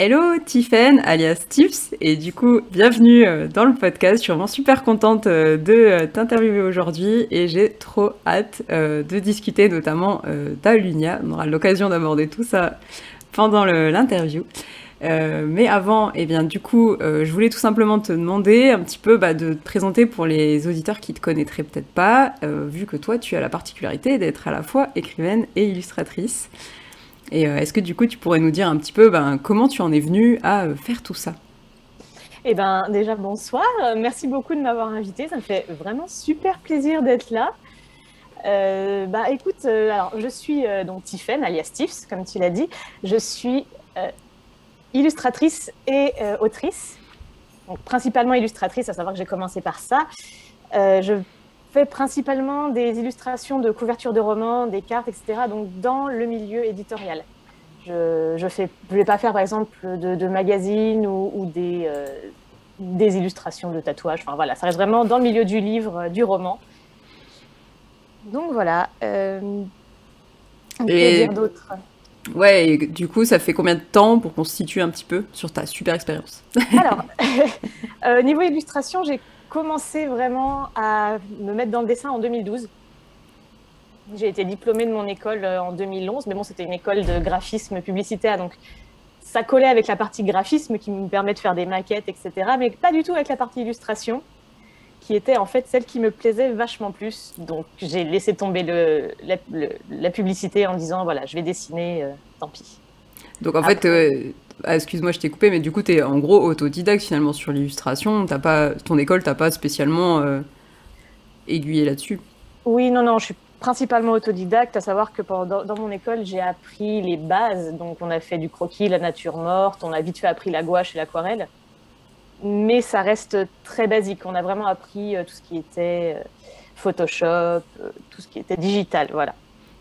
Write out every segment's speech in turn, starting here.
Hello Tiffen, alias Tips, et du coup, bienvenue dans le podcast. Je suis vraiment super contente de t'interviewer aujourd'hui et j'ai trop hâte de discuter notamment d'Alunia. On aura l'occasion d'aborder tout ça pendant l'interview. Mais avant, eh bien, du coup, je voulais tout simplement te demander un petit peu de te présenter pour les auditeurs qui te connaîtraient peut-être pas, vu que toi, tu as la particularité d'être à la fois écrivaine et illustratrice. Et est-ce que du coup, tu pourrais nous dire un petit peu comment tu en es venue à faire tout ça? Eh ben, déjà, bonsoir. Merci beaucoup de m'avoir invitée. Ça me fait vraiment super plaisir d'être là. Écoute, alors, je suis donc Tiffen, alias Tiffs, comme tu l'as dit. Je suis illustratrice et autrice. Donc, principalement illustratrice, à savoir que j'ai commencé par ça. Je fais principalement des illustrations de couvertures de romans, des cartes, etc. Donc, dans le milieu éditorial. Je vais pas faire, par exemple, de magazines ou des illustrations de tatouages. Enfin, voilà, ça reste vraiment dans le milieu du livre, du roman. Donc, voilà. Que Et dire d'autre? ouais, et du coup, ça fait combien de temps pour qu'on se situe un petit peu sur ta super expérience? Alors, niveau illustration, j'ai commencé vraiment à me mettre dans le dessin en 2012. J'ai été diplômée de mon école en 2011, mais bon, c'était une école de graphisme publicitaire, donc ça collait avec la partie graphisme qui me permet de faire des maquettes, etc., mais pas du tout avec la partie illustration, qui était en fait celle qui me plaisait vachement plus. Donc j'ai laissé tomber la publicité en disant, voilà, je vais dessiner, tant pis. Donc en fait, Après, excuse-moi, je t'ai coupé, mais du coup, t'es en gros autodidacte finalement sur l'illustration. Ton école t'a pas spécialement aiguillé là-dessus. oui, non, je suis principalement autodidacte, à savoir que dans mon école, j'ai appris les bases. Donc on a fait du croquis, la nature morte, on a vite fait appris la gouache et l'aquarelle. Mais ça reste très basique. On a vraiment appris tout ce qui était Photoshop, tout ce qui était digital, voilà.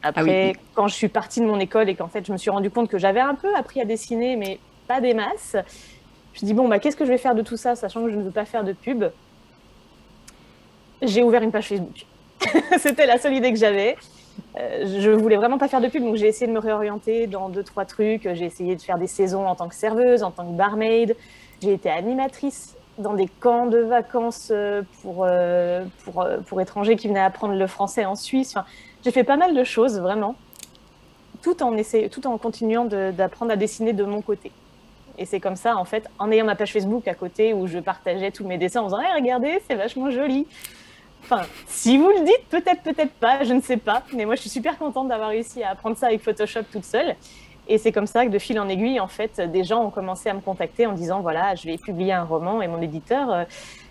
Ah oui. Après, quand je suis partie de mon école et qu'en fait, je me suis rendu compte que j'avais un peu appris à dessiner, mais pas des masses, je me suis dit, bon, qu'est-ce que je vais faire de tout ça, sachant que je ne veux pas faire de pub? J'ai ouvert une page Facebook. C'était la seule idée que j'avais. Je voulais vraiment pas faire de pub, donc j'ai essayé de me réorienter dans 2, 3 trucs. J'ai essayé de faire des saisons en tant que serveuse, en tant que barmaid. J'ai été animatrice dans des camps de vacances pour étrangers qui venaient apprendre le français en Suisse. Enfin, j'ai fait pas mal de choses, vraiment, tout en continuant d'apprendre à dessiner de mon côté. Et c'est comme ça, en fait, en ayant ma page Facebook à côté où je partageais tous mes dessins en disant hey, regardez, c'est vachement joli. Enfin, si vous le dites, peut-être, peut-être pas, je ne sais pas. Mais moi, je suis super contente d'avoir réussi à apprendre ça avec Photoshop toute seule. Et c'est comme ça que de fil en aiguille, en fait, des gens ont commencé à me contacter en disant voilà, je vais publier un roman et mon éditeur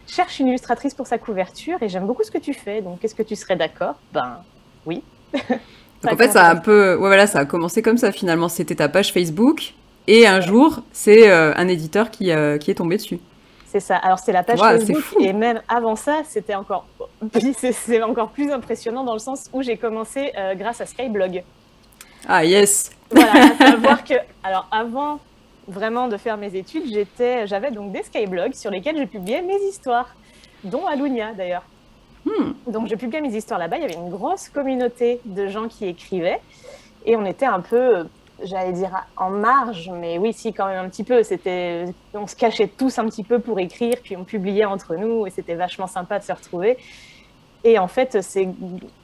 cherche une illustratrice pour sa couverture et j'aime beaucoup ce que tu fais. Donc, est-ce que tu serais d'accord? Ben, oui. Ça Donc a en fait, commencé ça a un comme ça. peu, ouais voilà, ça a commencé comme ça finalement. C'était ta page Facebook et un Ouais. jour, c'est un éditeur qui est tombé dessus. C'est ça. Alors, c'est la page Waouh, c'est Facebook. fou. Et même avant ça, c'était encore, c'est encore plus impressionnant dans le sens où j'ai commencé grâce à Skyblog. Ah yes. Voilà, à savoir que, alors avant vraiment de faire mes études, j'avais donc des skyblogs sur lesquels je publiais mes histoires, dont Alunia d'ailleurs. Donc je publiais mes histoires là-bas, il y avait une grosse communauté de gens qui écrivaient et on était un peu, j'allais dire en marge, mais oui, si quand même un petit peu. On se cachait tous un petit peu pour écrire, puis on publiait entre nous et c'était vachement sympa de se retrouver. Et en fait, c'est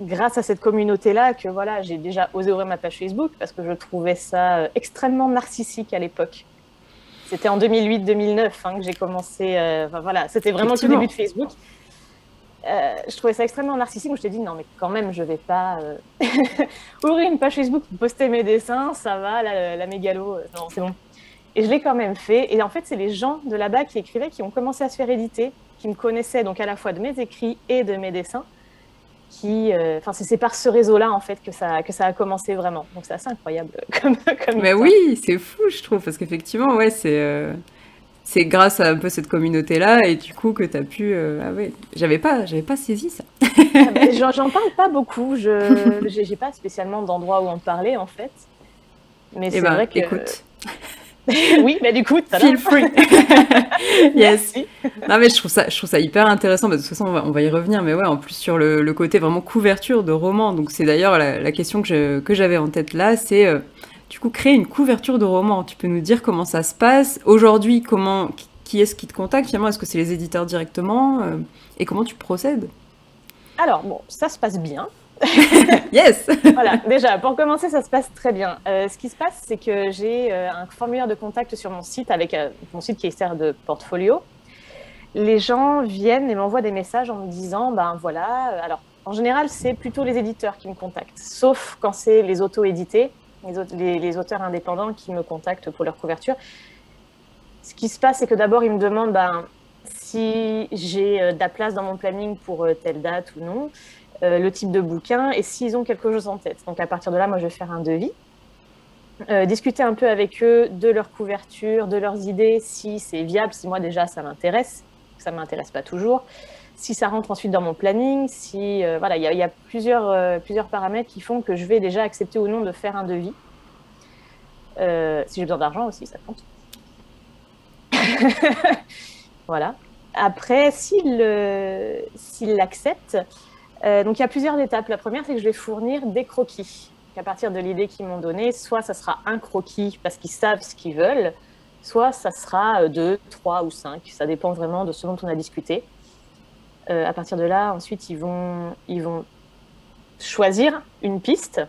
grâce à cette communauté-là que voilà, j'ai déjà osé ouvrir ma page Facebook parce que je trouvais ça extrêmement narcissique à l'époque. C'était en 2008-2009 que j'ai commencé. Enfin, voilà, c'était vraiment le tout début Effectivement. de Facebook. Je trouvais ça extrêmement narcissique. Je me suis dit, non, mais quand même, je vais pas ouvrir une page Facebook pour poster mes dessins. Ça va, la mégalo, non, c'est bon. Et je l'ai quand même fait. Et en fait, c'est les gens de là-bas qui écrivaient qui ont commencé à se faire éditer, qui me connaissaient donc à la fois de mes écrits et de mes dessins. C'est par ce réseau-là en fait que ça a commencé vraiment. Donc c'est assez incroyable comme Mais histoire. oui, c'est fou, je trouve, parce qu'effectivement, ouais, c'est grâce à un peu cette communauté-là et du coup que t'as pu. Ah ouais, j'avais pas saisi ça. Ah ben, j'en parle pas beaucoup. J'ai pas spécialement d'endroit où en parler en fait. Mais Eh c'est ben, vrai que écoute, oui, bah du coup, feel tada. free. Yes. Merci. Non mais je trouve ça hyper intéressant. De toute façon, on va y revenir. Mais ouais, en plus sur le côté vraiment couverture de roman. Donc c'est d'ailleurs la question que j'avais en tête là. C'est du coup, créer une couverture de roman. Tu peux nous dire comment ça se passe? Aujourd'hui, qui est-ce qui te contacte finalement? Est-ce que c'est les éditeurs directement? Et comment tu procèdes? Alors, bon, ça se passe bien. Yes. Voilà, déjà, pour commencer, ça se passe très bien. Ce qui se passe, c'est que j'ai un formulaire de contact sur mon site, avec mon site qui sert de portfolio. Les gens viennent et m'envoient des messages en me disant, ben voilà, alors en général, c'est plutôt les éditeurs qui me contactent, sauf quand c'est les auto-édités, les auteurs indépendants qui me contactent pour leur couverture. Ce qui se passe, c'est que d'abord, ils me demandent si j'ai de la place dans mon planning pour telle date ou non, le type de bouquin et s'ils ont quelque chose en tête. Donc à partir de là, moi, je vais faire un devis, discuter un peu avec eux de leur couverture, de leurs idées, si c'est viable, si moi déjà ça m'intéresse, ça ne m'intéresse pas toujours, si ça rentre ensuite dans mon planning, si voilà, il y a plusieurs paramètres qui font que je vais déjà accepter ou non de faire un devis. Si j'ai besoin d'argent aussi, ça compte. Voilà. Après, s'il l'accepte, donc il y a plusieurs étapes. La première, c'est que je vais fournir des croquis. À partir de l'idée qu'ils m'ont donnée, soit ça sera un croquis parce qu'ils savent ce qu'ils veulent, soit ça sera 2, 3 ou 5. Ça dépend vraiment de ce dont on a discuté. À partir de là, ensuite, ils vont choisir une piste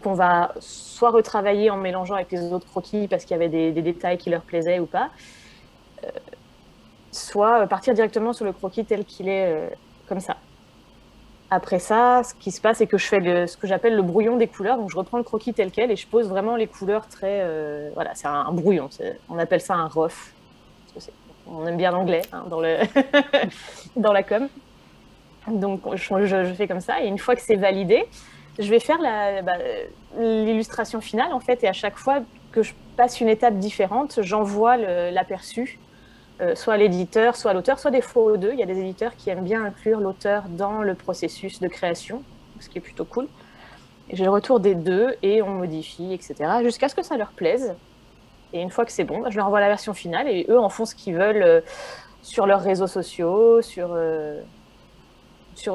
qu'on va soit retravailler en mélangeant avec les autres croquis parce qu'il y avait des détails qui leur plaisaient ou pas, soit partir directement sur le croquis tel qu'il est, comme ça. Après ça, ce qui se passe, c'est que je fais ce que j'appelle le brouillon des couleurs. Donc, je reprends le croquis tel quel et je pose vraiment les couleurs très... voilà, c'est un brouillon. On appelle ça un rough. On aime bien l'anglais dans la com. Donc, je fais comme ça. Et une fois que c'est validé, je vais faire l'illustration finale, en fait. Et à chaque fois que je passe une étape différente, j'envoie l'aperçu soit à l'éditeur, soit à l'auteur, soit des fois aux deux. Il y a des éditeurs qui aiment bien inclure l'auteur dans le processus de création, ce qui est plutôt cool. J'ai le retour des deux et on modifie, etc., jusqu'à ce que ça leur plaise. Et une fois que c'est bon, je leur envoie la version finale et eux en font ce qu'ils veulent sur leurs réseaux sociaux,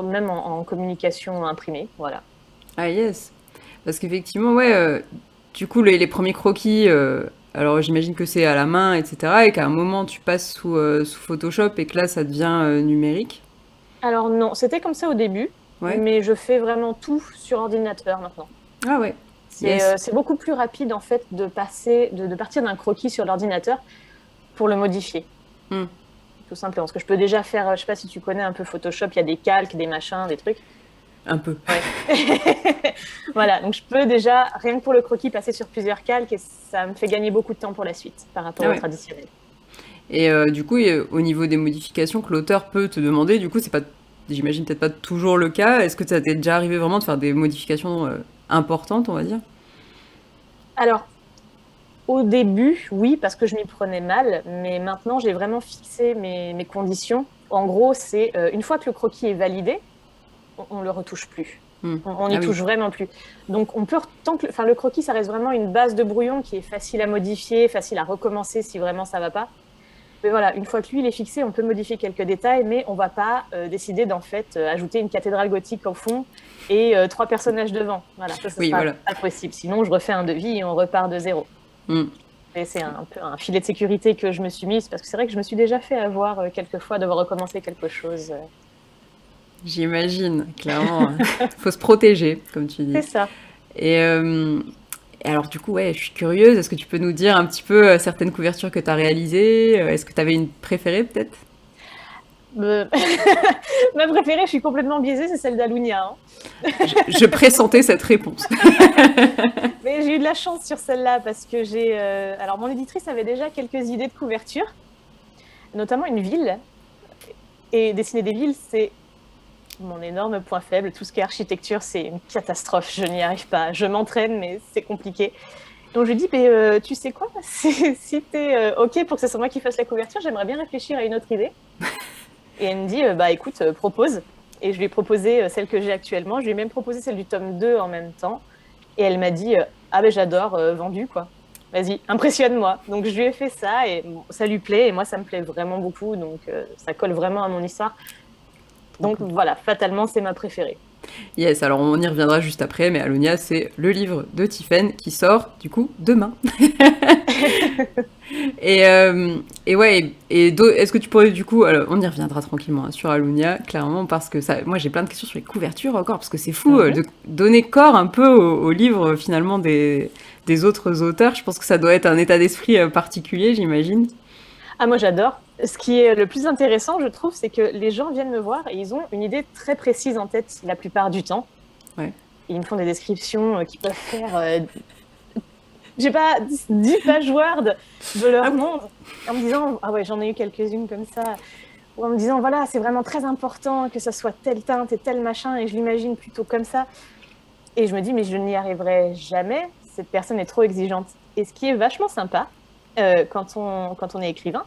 même en communication imprimée. Voilà. Ah yes. Parce qu'effectivement, ouais, du coup, les premiers croquis... alors j'imagine que c'est à la main, etc. Et qu'à un moment tu passes sous Photoshop et que là ça devient numérique. Alors non, c'était comme ça au début, ouais. Mais je fais vraiment tout sur ordinateur maintenant. Ah ouais. C'est beaucoup plus rapide en fait de partir d'un croquis sur l'ordinateur pour le modifier. Tout simplement. Parce que je peux déjà faire, je sais pas si tu connais un peu Photoshop, il y a des calques, des machins, des trucs. Un peu. Ouais. Voilà, donc je peux déjà, rien que pour le croquis, passer sur plusieurs calques et ça me fait gagner beaucoup de temps pour la suite par rapport au traditionnel. Et du coup, au niveau des modifications que l'auteur peut te demander, du coup, c'est pas, j'imagine peut-être pas toujours le cas. Est-ce que ça t'est déjà arrivé vraiment de faire des modifications importantes, on va dire? Alors, au début, oui, parce que je m'y prenais mal, mais maintenant j'ai vraiment fixé mes conditions. En gros, c'est une fois que le croquis est validé, on le retouche plus. On n'y touche vraiment plus. Donc, on peut, le croquis, ça reste vraiment une base de brouillon qui est facile à modifier, facile à recommencer si vraiment ça va pas. Mais voilà, une fois que lui, il est fixé, on peut modifier quelques détails, mais on va pas décider d'en fait ajouter une cathédrale gothique au fond et 3 personnages devant. Voilà, ça sera pas possible. Sinon, je refais un devis et on repart de zéro. Et c'est un peu un filet de sécurité que je me suis mise, parce que c'est vrai que je me suis déjà fait avoir quelquefois devoir recommencer quelque chose. J'imagine, clairement. Faut se protéger, comme tu dis. C'est ça. Et alors, du coup, ouais, je suis curieuse. Est-ce que tu peux nous dire un petit peu certaines couvertures que tu as réalisées? Est-ce que tu avais une préférée, peut-être? Ma préférée, je suis complètement biaisée, c'est celle d'Alunia. Hein. Je pressentais cette réponse. Mais j'ai eu de la chance sur celle-là, parce que alors, mon éditrice avait déjà quelques idées de couverture, notamment une ville. Et dessiner des villes, c'est mon énorme point faible. Tout ce qui est architecture, c'est une catastrophe. Je n'y arrive pas. Je m'entraîne, mais c'est compliqué. Donc, je lui dis, tu sais quoi, si t'es OK pour que ce soit moi qui fasse la couverture, j'aimerais bien réfléchir à une autre idée. Et elle me dit, écoute, propose. Et je lui ai proposé celle que j'ai actuellement. Je lui ai même proposé celle du tome 2 en même temps. Et elle m'a dit, j'adore, vendu, quoi. Vas-y, impressionne-moi. Donc, je lui ai fait ça et ça lui plaît. Et moi, ça me plaît vraiment beaucoup. Donc, ça colle vraiment à mon histoire. Donc, voilà, fatalement, c'est ma préférée. Yes, alors on y reviendra juste après, mais Alonia, c'est le livre de Tiphaine qui sort, du coup, demain. Et ouais, est-ce que tu pourrais, du coup, alors, on y reviendra tranquillement hein, sur Alonia, clairement, parce que ça, moi j'ai plein de questions sur les couvertures encore, parce que c'est fou de donner corps un peu au livre, finalement, des autres auteurs. Je pense que ça doit être un état d'esprit particulier, j'imagine. Ah, moi j'adore. Ce qui est le plus intéressant, je trouve, c'est que les gens viennent me voir et ils ont une idée très précise en tête la plupart du temps. Ouais. Et ils me font des descriptions qui peuvent faire, j'ai pas 10 pages Word de leur monde, en me disant, ah ouais, j'en ai eu quelques-unes comme ça, ou en me disant, voilà, c'est vraiment très important que ça soit telle teinte et tel machin, et je l'imagine plutôt comme ça. Et je me dis, mais je n'y arriverai jamais, cette personne est trop exigeante. Et ce qui est vachement sympa, quand on est écrivain,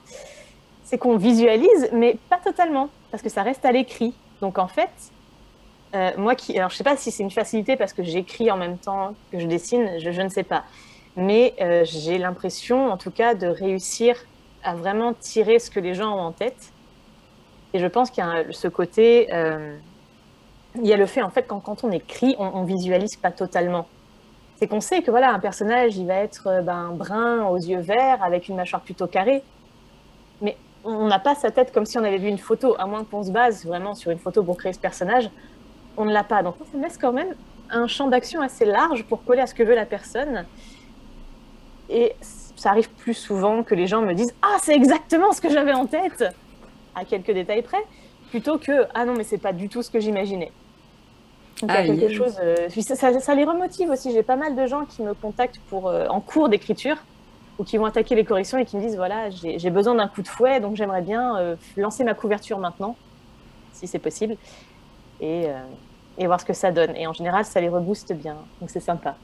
c'est qu'on visualise, mais pas totalement, parce que ça reste à l'écrit. Donc en fait, alors je sais pas si c'est une facilité parce que j'écris en même temps que je dessine, je ne sais pas. Mais j'ai l'impression, en tout cas, de réussir à vraiment tirer ce que les gens ont en tête. Et je pense qu'il y a ce côté, il y a le fait, en fait, quand on écrit, on visualise pas totalement. C'est qu'on sait que voilà, un personnage, il va être brun aux yeux verts avec une mâchoire plutôt carrée. Mais on n'a pas sa tête comme si on avait vu une photo, à moins qu'on se base vraiment sur une photo pour créer ce personnage. On ne l'a pas. Donc ça laisse quand même un champ d'action assez large pour coller à ce que veut la personne. Et ça arrive plus souvent que les gens me disent « Ah, c'est exactement ce que j'avais en tête !» à quelques détails près, plutôt que « Ah non, mais c'est pas du tout ce que j'imaginais !» Donc il y a quelque chose... ça les remotive aussi. J'ai pas mal de gens qui me contactent en cours d'écriture ou qui vont attaquer les corrections et qui me disent « Voilà, j'ai besoin d'un coup de fouet, donc j'aimerais bien lancer ma couverture maintenant, si c'est possible, et voir ce que ça donne. » Et en général, ça les rebooste bien, donc c'est sympa.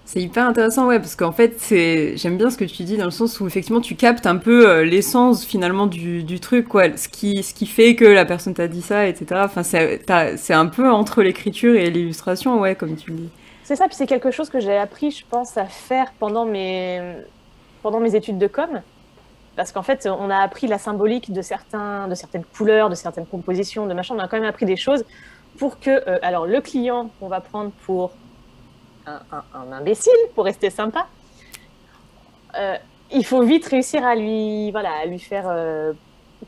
C'est hyper intéressant, ouais, parce qu'en fait, j'aime bien ce que tu dis dans le sens où effectivement tu captes un peu l'essence finalement du truc, quoi, ce qui fait que la personne t'a dit ça, etc. Enfin, c'est un peu entre l'écriture et l'illustration, ouais, comme tu le dis. C'est ça, puis c'est quelque chose que j'ai appris, je pense, à faire pendant mes études de com. Parce qu'en fait, on a appris la symbolique de certaines couleurs, de certaines compositions, de machin. On a quand même appris des choses pour que, alors, le client qu'on va prendre pour un imbécile, pour rester sympa, il faut vite réussir à lui faire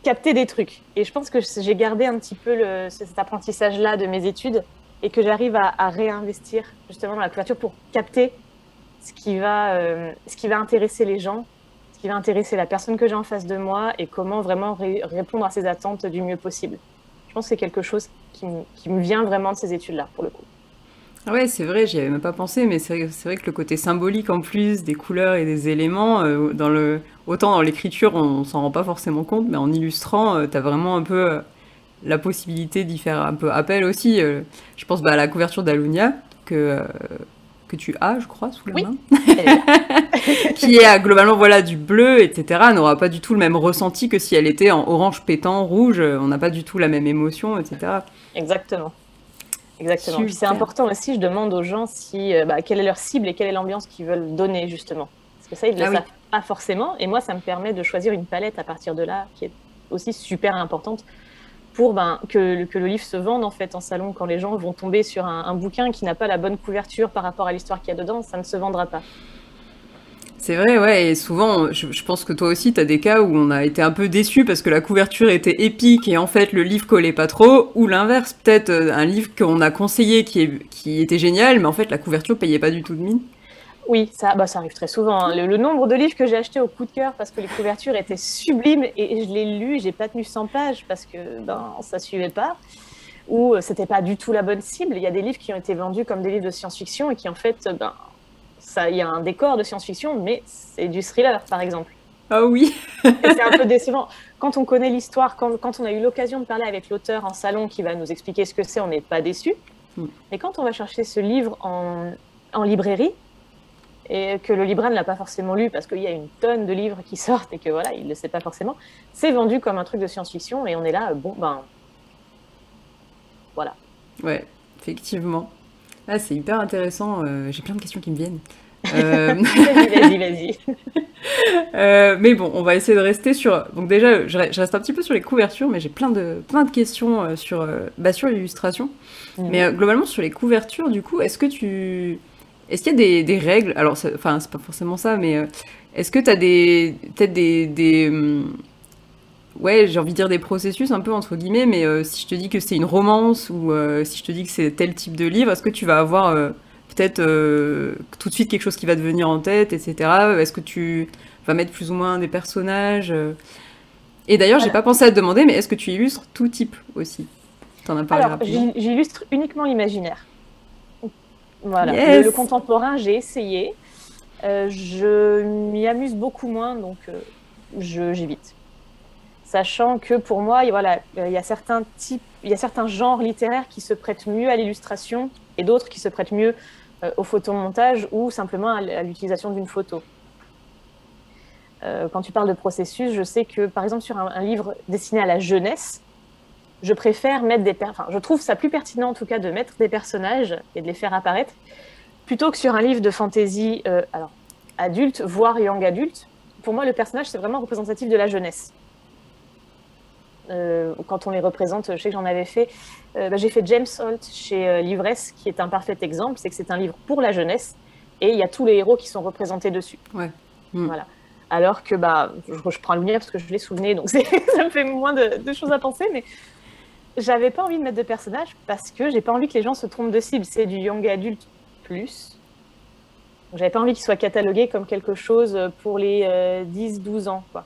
capter des trucs. Et je pense que j'ai gardé un petit peu cet apprentissage-là de mes études et que j'arrive à réinvestir justement dans la couverture pour capter ce qui va intéresser les gens, ce qui va intéresser la personne que j'ai en face de moi et comment vraiment répondre à ses attentes du mieux possible. Je pense que c'est quelque chose qui me vient vraiment de ces études-là, pour le coup. Ah ouais, c'est vrai, j'y avais même pas pensé, mais c'est vrai que le côté symbolique en plus, des couleurs et des éléments, autant dans l'écriture, on s'en rend pas forcément compte, mais en illustrant, t'as vraiment un peu la possibilité d'y faire un peu appel aussi. Je pense à la couverture d'Alunia, que tu as, je crois, sous la main. Qui est globalement voilà, du bleu, etc., n'aura pas du tout le même ressenti que si elle était en orange pétant, rouge, on n'a pas du tout la même émotion, etc. Exactement. Puis c'est important aussi, je demande aux gens quelle est leur cible et quelle est l'ambiance qu'ils veulent donner, justement. Parce que ça, ils ne le savent pas forcément. Et moi, ça me permet de choisir une palette à partir de là, qui est aussi super importante pour que le livre se vende en fait en salon. Quand les gens vont tomber sur un bouquin qui n'a pas la bonne couverture par rapport à l'histoire qu'il y a dedans, ça ne se vendra pas. C'est vrai, ouais, et souvent, je pense que toi aussi, t'as des cas où on a été un peu déçus parce que la couverture était épique et en fait le livre collait pas trop, ou l'inverse, peut-être un livre qu'on a conseillé qui était génial, mais en fait la couverture payait pas du tout de mine. Oui, ça arrive très souvent. Hein. Le nombre de livres que j'ai achetés au coup de cœur parce que les couvertures étaient sublimes et je l'ai lu, j'ai pas tenu 100 pages parce que ça suivait pas, ou c'était pas du tout la bonne cible. Il y a des livres qui ont été vendus comme des livres de science-fiction et qui en fait, il y a un décor de science-fiction, mais c'est du thriller, par exemple. Ah oui. Et c'est un peu décevant. Quand on connaît l'histoire, quand on a eu l'occasion de parler avec l'auteur en salon qui va nous expliquer ce que c'est, on n'est pas déçu. Mais quand on va chercher ce livre en librairie, et que le libraire ne l'a pas forcément lu parce qu'il y a une tonne de livres qui sortent et que voilà, il ne le sait pas forcément, c'est vendu comme un truc de science-fiction et on est là, voilà. Ouais, effectivement. Ah, c'est hyper intéressant. J'ai plein de questions qui me viennent. Vas-y. Mais bon, on va essayer de rester sur... Donc déjà, je reste un petit peu sur les couvertures, mais j'ai plein de questions sur l'illustration. Mais globalement, sur les couvertures, du coup, est-ce qu'il y a des règles? Alors, enfin, c'est pas forcément ça, mais est-ce que t'as peut-être ouais, j'ai envie de dire des processus un peu entre guillemets, mais si je te dis que c'est une romance ou si je te dis que c'est tel type de livre, est-ce que tu vas avoir peut-être tout de suite quelque chose qui va te venir en tête, etc. Est-ce que tu vas mettre plus ou moins des personnages Et d'ailleurs, j'ai pas pensé à te demander, mais est-ce que tu illustres tout type aussi? T'en as parlé rapidement. J'illustre uniquement l'imaginaire. Voilà. Yes. Le contemporain, j'ai essayé. Je m'y amuse beaucoup moins, donc j'évite. Sachant que pour moi, voilà, il y a certains genres littéraires qui se prêtent mieux à l'illustration et d'autres qui se prêtent mieux au photomontage ou simplement à l'utilisation d'une photo. Quand tu parles de processus, je sais que, par exemple, sur un livre destiné à la jeunesse, je préfère mettre je trouve ça plus pertinent, en tout cas, de mettre des personnages et de les faire apparaître, plutôt que sur un livre de fantasy alors, adulte, voire young adulte. Pour moi, le personnage, c'est vraiment représentatif de la jeunesse. Quand on les représente, je sais que j'en avais fait. J'ai fait James Holt chez Livresse, qui est un parfait exemple. C'est que c'est un livre pour la jeunesse et il y a tous les héros qui sont représentés dessus. Ouais. Voilà. Alors que je prends Lumière parce que je l'ai souvenu, donc ça me fait moins de choses à penser, mais j'avais pas envie de mettre de personnages parce que j'ai pas envie que les gens se trompent de cible. C'est du young adulte plus. Donc, j'avais pas envie qu'il soit catalogué comme quelque chose pour les 10-12 ans, quoi.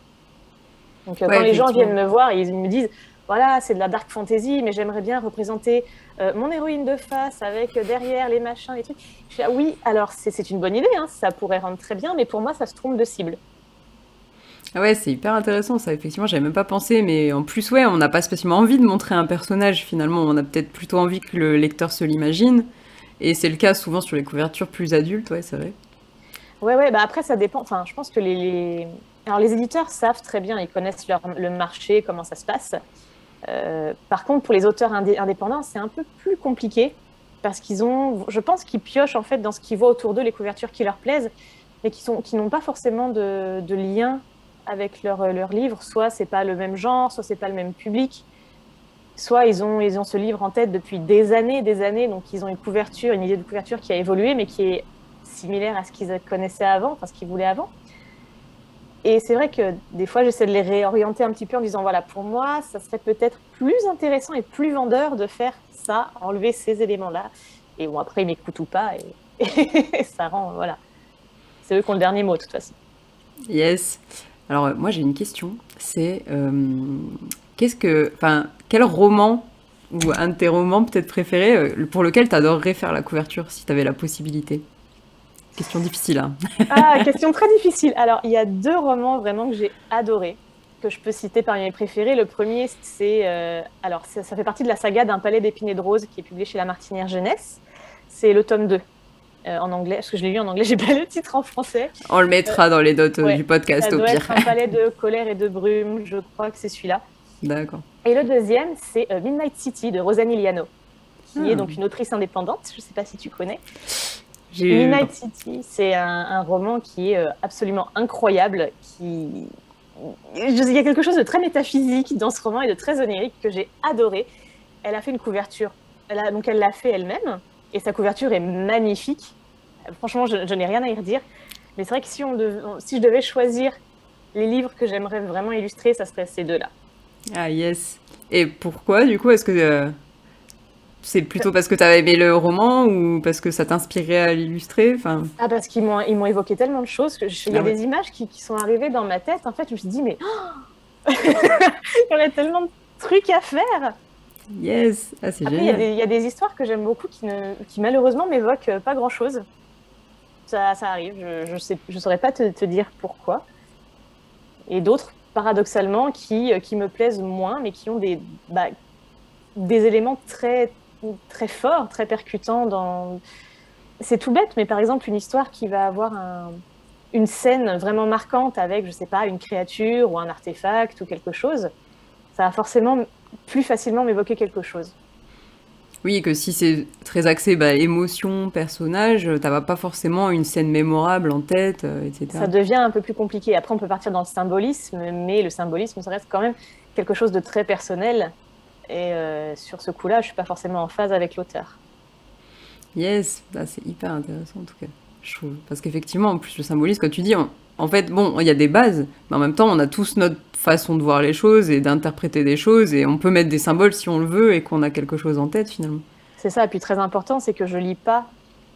Donc, quand les gens viennent me voir, ils me disent voilà, c'est de la dark fantasy, mais j'aimerais bien représenter mon héroïne de face avec derrière les machins, les trucs. Je dis oui, alors c'est une bonne idée, hein, ça pourrait rendre très bien, mais pour moi, ça se trompe de cible. Ah ouais, c'est hyper intéressant ça, effectivement, j'avais même pas pensé, mais en plus, ouais, on n'a pas spécialement envie de montrer un personnage, finalement, on a peut-être plutôt envie que le lecteur se l'imagine, et c'est le cas souvent sur les couvertures plus adultes, ouais, c'est vrai. Ouais, après, ça dépend, enfin, je pense que alors, les éditeurs savent très bien, ils connaissent le marché, comment ça se passe. Par contre, pour les auteurs indépendants, c'est un peu plus compliqué parce je pense qu'ils piochent en fait dans ce qu'ils voient autour d'eux, les couvertures qui leur plaisent, mais qui n'ont pas forcément de lien avec leur livre. Soit c'est pas le même genre, soit c'est pas le même public, soit ils ont ce livre en tête depuis des années, donc ils ont une idée de couverture qui a évolué, mais qui est similaire à ce qu'ils connaissaient avant, enfin ce qu'ils voulaient avant. Et c'est vrai que des fois, j'essaie de les réorienter un petit peu en disant, voilà, pour moi, ça serait peut-être plus intéressant et plus vendeur de faire ça, enlever ces éléments-là. Et bon, après, ils m'écoutent ou pas, et ça rend, voilà. C'est eux qui ont le dernier mot, de toute façon. Yes. Alors, moi, j'ai une question. C'est, quel roman, ou un de tes romans peut-être préférés, pour lequel tu adorerais faire la couverture, si tu avais la possibilité? Question difficile, hein. Ah, question très difficile. Alors, il y a 2 romans vraiment que j'ai adorés, que je peux citer parmi mes préférés. Le premier, c'est... alors, ça fait partie de la saga d'Un palais d'épines et de roses, qui est publié chez La Martinière Jeunesse. C'est le tome 2, en anglais, parce que je l'ai lu en anglais, j'ai pas le titre en français. On le mettra dans les notes du podcast, au pire. Ça doit être Un palais de colère et de brume, je crois que c'est celui-là. D'accord. Et le deuxième, c'est Midnight City, de Rosanny Liano, qui est donc une autrice indépendante. Je sais pas si tu connais. Midnight City, c'est un roman qui est absolument incroyable. Il y a quelque chose de très métaphysique dans ce roman et de très onirique que j'ai adoré. Elle a fait une couverture. Elle l'a fait elle-même et sa couverture est magnifique. Franchement, je n'ai rien à y redire. Mais c'est vrai que si je devais choisir les livres que j'aimerais vraiment illustrer, ça serait ces 2-là. Ah yes. Et pourquoi, du coup, est-ce que... c'est plutôt parce que tu avais aimé le roman ou parce que ça t'inspirait à l'illustrer, enfin... Ah, parce qu'ils m'ont évoqué tellement de choses. Il y a des images qui sont arrivées dans ma tête. En fait, je me suis dit, mais il y aurait tellement de trucs à faire. Yes, ah, c'est Après, génial. il y a des histoires que j'aime beaucoup qui malheureusement m'évoquent pas grand-chose. Ça arrive, je saurais pas te dire pourquoi. Et d'autres, paradoxalement, qui me plaisent moins, mais qui ont des éléments très, très forts, très percutants. C'est tout bête, mais par exemple, une histoire qui va avoir une scène vraiment marquante avec, je sais pas, une créature ou un artefact ou quelque chose, ça va forcément plus facilement m'évoquer quelque chose. Oui, que si c'est très axé émotion, personnage, t'as pas forcément une scène mémorable en tête, etc. Ça devient un peu plus compliqué. Après, on peut partir dans le symbolisme, mais le symbolisme, ça reste quand même quelque chose de très personnel. Et sur ce coup-là, je suis pas forcément en phase avec l'auteur. Yes, c'est hyper intéressant en tout cas, je trouve. Parce qu'effectivement, en plus, le symbolisme, quand tu dis, en fait, bon, il y a des bases, mais en même temps, on a tous notre façon de voir les choses et d'interpréter des choses, et on peut mettre des symboles si on le veut et qu'on a quelque chose en tête finalement. C'est ça. Et puis très important, c'est que je lis pas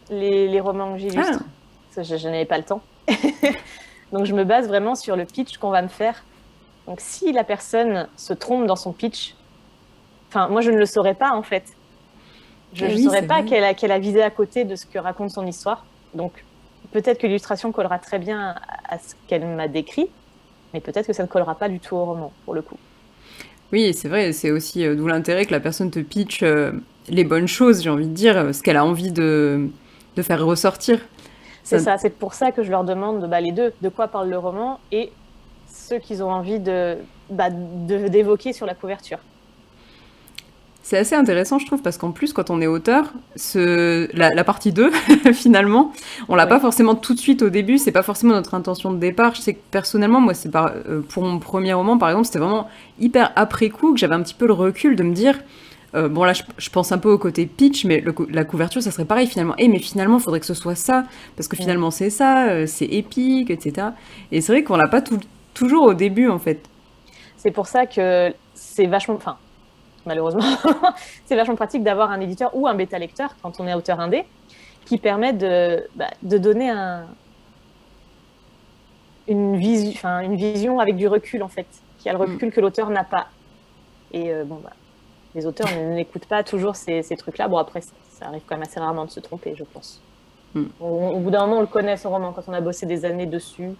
les romans que j'illustre. Je n'avais pas le temps. Donc je me base vraiment sur le pitch qu'on va me faire. Donc si la personne se trompe dans son pitch, enfin moi je ne le saurais pas en fait. Je ne saurais pas qu'elle a visé à côté de ce que raconte son histoire. Donc peut-être que l'illustration collera très bien à ce qu'elle m'a décrit, mais peut-être que ça ne collera pas du tout au roman pour le coup. Oui, c'est vrai, c'est aussi d'où l'intérêt que la personne te pitch les bonnes choses, j'ai envie de dire, ce qu'elle a envie de faire ressortir. C'est ça, c'est pour ça que je leur demande les deux, de quoi parle le roman et ce qu'ils ont envie d'évoquer sur la couverture. C'est assez intéressant, je trouve, parce qu'en plus, quand on est auteur, la partie 2, finalement, on l'a pas forcément tout de suite au début, c'est pas forcément notre intention de départ. Je sais que personnellement, moi, pour mon premier roman, par exemple, c'était vraiment hyper après coup que j'avais un petit peu le recul de me dire, bon là, je pense un peu au côté pitch, mais la couverture, ça serait pareil finalement. Mais finalement, il faudrait que ce soit ça, parce que finalement, c'est ça, c'est épique, etc. Et c'est vrai qu'on l'a pas toujours au début, en fait. C'est pour ça que c'est vachement... Enfin, malheureusement, c'est vachement pratique d'avoir un éditeur ou un bêta-lecteur, quand on est auteur indé, qui permet de donner une vision avec du recul, en fait, qui a le recul que l'auteur n'a pas. Et les auteurs n'écoutent pas toujours ces trucs-là. Bon, après, ça arrive quand même assez rarement de se tromper, je pense. Au bout d'un moment, on le connaît, son roman, quand on a bossé des années dessus.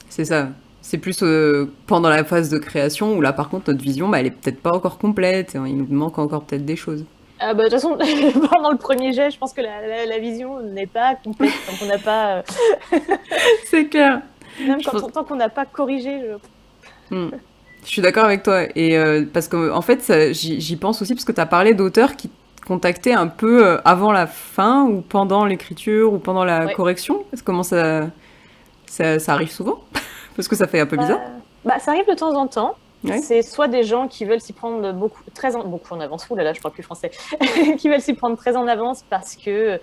C'est ça. C'est plus pendant la phase de création où là, par contre, notre vision, elle est peut-être pas encore complète. Il nous manque encore peut-être des choses. De toute façon, pendant le premier jet, je pense que la vision n'est pas complète tant qu'on n'a pas... C'est clair. Même tant qu'on n'a pas corrigé. Je suis d'accord avec toi. Et parce qu'en fait, j'y pense aussi parce que tu as parlé d'auteurs qui contactaient un peu avant la fin ou pendant l'écriture ou pendant la correction. Comment ça arrive souvent? Parce que ça fait un peu bizarre. Ça arrive de temps en temps. Ouais. C'est soit des gens qui veulent s'y prendre beaucoup en avance. Ouh là là, je parle plus français. Qui veulent s'y prendre très en avance parce que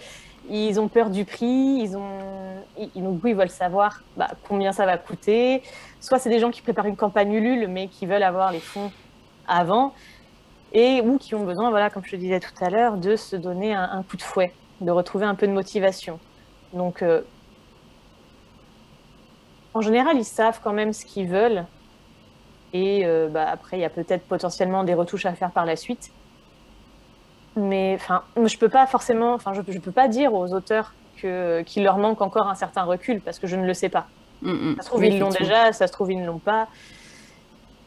ils ont peur du prix, ils veulent savoir combien ça va coûter. Soit c'est des gens qui préparent une campagne Ulule mais qui veulent avoir les fonds avant ou qui ont besoin, voilà, comme je te disais tout à l'heure, de se donner un coup de fouet, de retrouver un peu de motivation. Donc en général, ils savent quand même ce qu'ils veulent. Et après, il y a peut-être potentiellement des retouches à faire par la suite. Mais je peux pas forcément... je peux pas dire aux auteurs qu'il leur manque encore un certain recul parce que je ne le sais pas. Ça se trouve, ils l'ont déjà, ça se trouve, ils ne l'ont pas.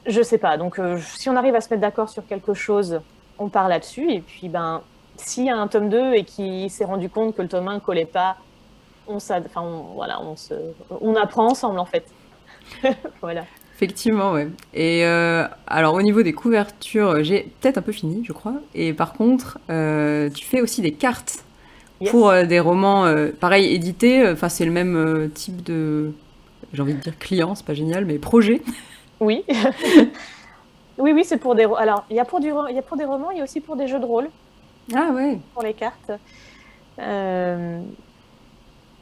Je sais pas. Donc, si on arrive à se mettre d'accord sur quelque chose, on part là-dessus. Et puis, s'il y a un tome 2 et qu'il s'est rendu compte que le tome 1 ne collait pas, on apprend ensemble, en fait. Voilà. Effectivement, ouais. Et alors, au niveau des couvertures, j'ai peut-être un peu fini, je crois. Et par contre, tu fais aussi des cartes pour des romans, pareil, édités. Enfin, c'est le même type de, j'ai envie de dire client, c'est pas génial, mais projet. Oui. oui, c'est pour des... Alors, il y a pour des romans, il y a aussi pour des jeux de rôle. Ah ouais. Pour les cartes.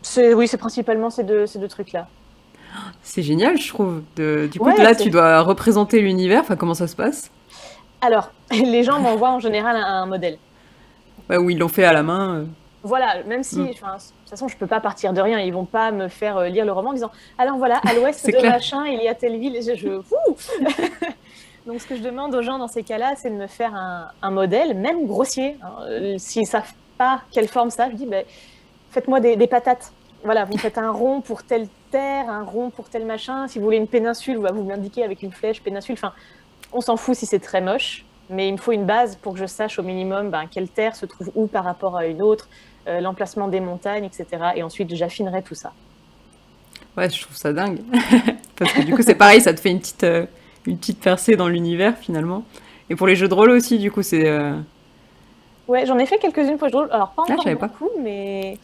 C'est principalement ces deux trucs-là. C'est génial, je trouve. Du coup, là, tu dois représenter l'univers. Enfin, comment ça se passe? Alors, les gens m'envoient en général un modèle. Ouais, où ils l'ont fait à la main. Voilà, même si, de toute façon, je peux pas partir de rien. Ils vont pas me faire lire le roman en disant « Alors voilà, à l'ouest de machin, il y a telle ville. » Donc, ce que je demande aux gens dans ces cas-là, c'est de me faire un modèle, même grossier. S'ils savent pas quelle forme ça, je dis faites-moi des patates. Voilà, vous faites un rond pour telle terre, un rond pour tel machin. Si vous voulez une péninsule, vous m'indiquez avec une flèche péninsule. Enfin, on s'en fout si c'est très moche, mais il me faut une base pour que je sache au minimum quelle terre se trouve où par rapport à une autre, l'emplacement des montagnes, etc. Et ensuite, j'affinerai tout ça. Ouais, je trouve ça dingue. Parce que du coup, c'est pareil, ça te fait une petite percée dans l'univers, finalement. Et pour les jeux de rôle aussi, du coup, c'est Ouais, j'en ai fait quelques-unes pour le jeu de rôle. Alors, pas encore beaucoup, mais...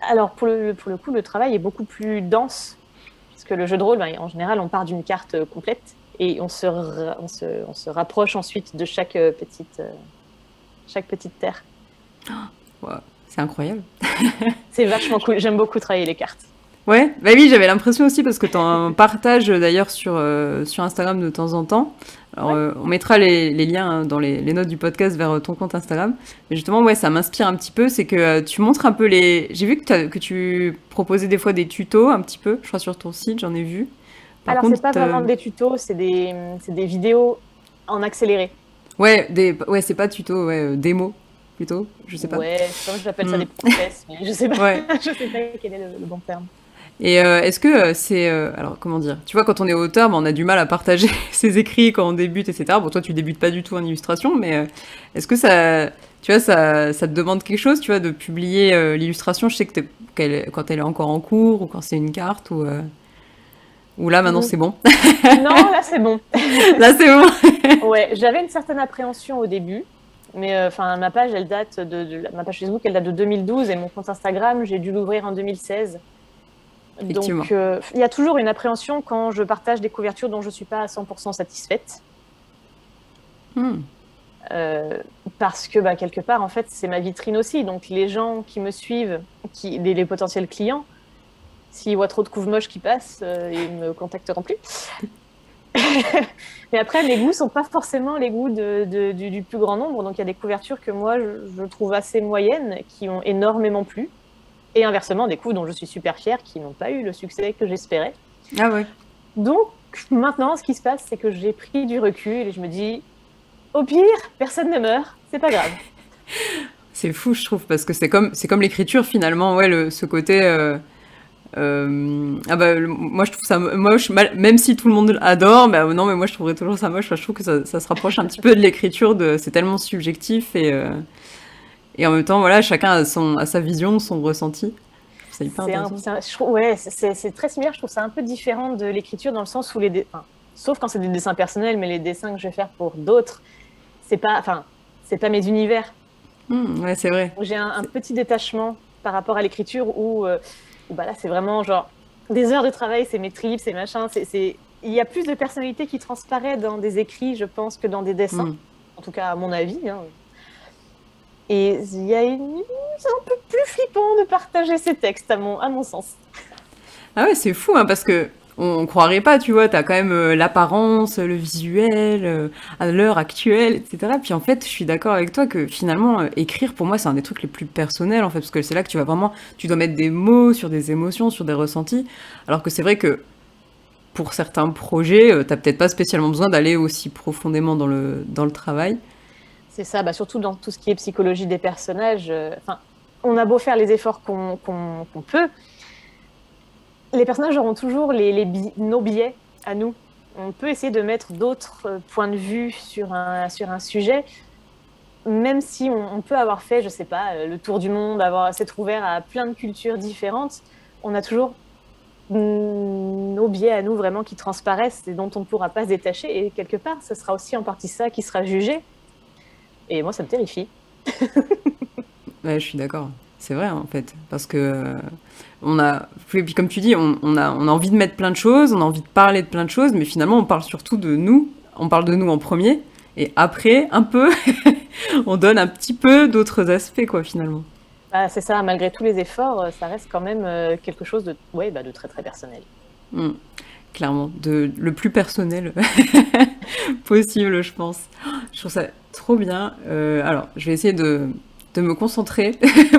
Alors, pour le coup, le travail est beaucoup plus dense. Parce que le jeu de rôle, en général, on part d'une carte complète et on se rapproche ensuite de chaque petite terre. Wow, c'est incroyable. C'est vachement cool. J'aime beaucoup travailler les cartes. Ouais, bah oui, j'avais l'impression aussi parce que tu en partages d'ailleurs sur Instagram de temps en temps. Alors, on mettra les liens dans les notes du podcast vers ton compte Instagram. Mais justement, ouais, ça m'inspire un petit peu. C'est que tu montres un peu les... J'ai vu que tu proposais des fois des tutos un petit peu, je crois, sur ton site, j'en ai vu. Alors, c'est pas vraiment des tutos, c'est des vidéos en accéléré. Ouais, c'est pas tuto, démo plutôt, je sais pas. Ouais, j'appelle ça des process, mais je sais pas, ouais. Je sais pas quel est le bon terme. Et est-ce que c'est... alors, comment dire? Tu vois, quand on est auteur, on a du mal à partager ses écrits quand on débute, etc. Bon, toi, tu débutes pas du tout en illustration, mais est-ce que ça... Tu vois, ça te demande quelque chose, tu vois, de publier l'illustration? Je sais que quand elle est encore en cours, ou quand c'est une carte, ou là, maintenant, c'est bon. Non, là, c'est bon. Là, c'est bon. Ouais, j'avais une certaine appréhension au début. Mais ma page, elle date ma page Facebook, elle date de 2012 et mon compte Instagram, j'ai dû l'ouvrir en 2016. Donc, il y a toujours une appréhension quand je partage des couvertures dont je ne suis pas à 100% satisfaite. Parce que, quelque part, en fait, c'est ma vitrine aussi. Donc, les gens qui me suivent, les potentiels clients, s'ils voient trop de couves moches qui passent, ils ne me contacteront plus. Mais après, mes goûts ne sont pas forcément les goûts du plus grand nombre. Donc, il y a des couvertures que moi, je trouve assez moyennes, qui ont énormément plu. Et inversement, des coups dont je suis super fière, qui n'ont pas eu le succès que j'espérais. Ah ouais. Donc, maintenant, ce qui se passe, c'est que j'ai pris du recul et je me dis, au pire, personne ne meurt, c'est pas grave. C'est fou, je trouve, parce que c'est comme l'écriture, finalement, ouais, ce côté... moi je trouve ça moche, même si tout le monde adore, non, mais moi je trouverais toujours ça moche. Je trouve que ça se rapproche un petit peu de l'écriture, c'est tellement subjectif et en même temps, voilà, chacun a sa vision, son ressenti. C'est hyper intéressant. C'est très similaire. Je trouve ça un peu différent de l'écriture dans le sens où sauf quand c'est des dessins personnels, mais les dessins que je vais faire pour d'autres, c'est pas mes univers. Ouais, c'est vrai. J'ai un petit détachement par rapport à l'écriture où là, c'est vraiment genre des heures de travail, c'est mes tripes, c'est machin. Il y a plus de personnalité qui transparaît dans des écrits, je pense, que dans des dessins. En tout cas, à mon avis. Et c'est un peu plus flippant de partager ces textes, à mon sens. Ah ouais, c'est fou, parce que on croirait pas, tu vois, t'as quand même l'apparence, le visuel, à l'heure actuelle, etc. Puis en fait, je suis d'accord avec toi que finalement, écrire, pour moi, c'est un des trucs les plus personnels, en fait, parce que c'est là que tu dois mettre des mots sur des émotions, sur des ressentis, alors que c'est vrai que pour certains projets, t'as peut-être pas spécialement besoin d'aller aussi profondément dans le travail. C'est ça, surtout dans tout ce qui est psychologie des personnages. On a beau faire les efforts qu'on peut, les personnages auront toujours nos biais à nous. On peut essayer de mettre d'autres points de vue sur un sujet, même si on peut avoir fait, je sais pas, le tour du monde, s'être ouvert à plein de cultures différentes, on a toujours nos biais à nous vraiment qui transparaissent et dont on ne pourra pas se détacher. Et quelque part, ce sera aussi en partie ça qui sera jugé. Et moi, ça me terrifie. Ouais, je suis d'accord. C'est vrai, en fait. Parce que puis comme tu dis, on a envie de mettre plein de choses, on a envie de parler de plein de choses, mais finalement, on parle surtout de nous. On parle de nous en premier. Et après, un peu, on donne un petit peu d'autres aspects, quoi, finalement. C'est ça. Malgré tous les efforts, ça reste quand même quelque chose de très, très personnel. Clairement. Le plus personnel possible, je pense. Je trouve ça trop bien. Alors, je vais essayer de me concentrer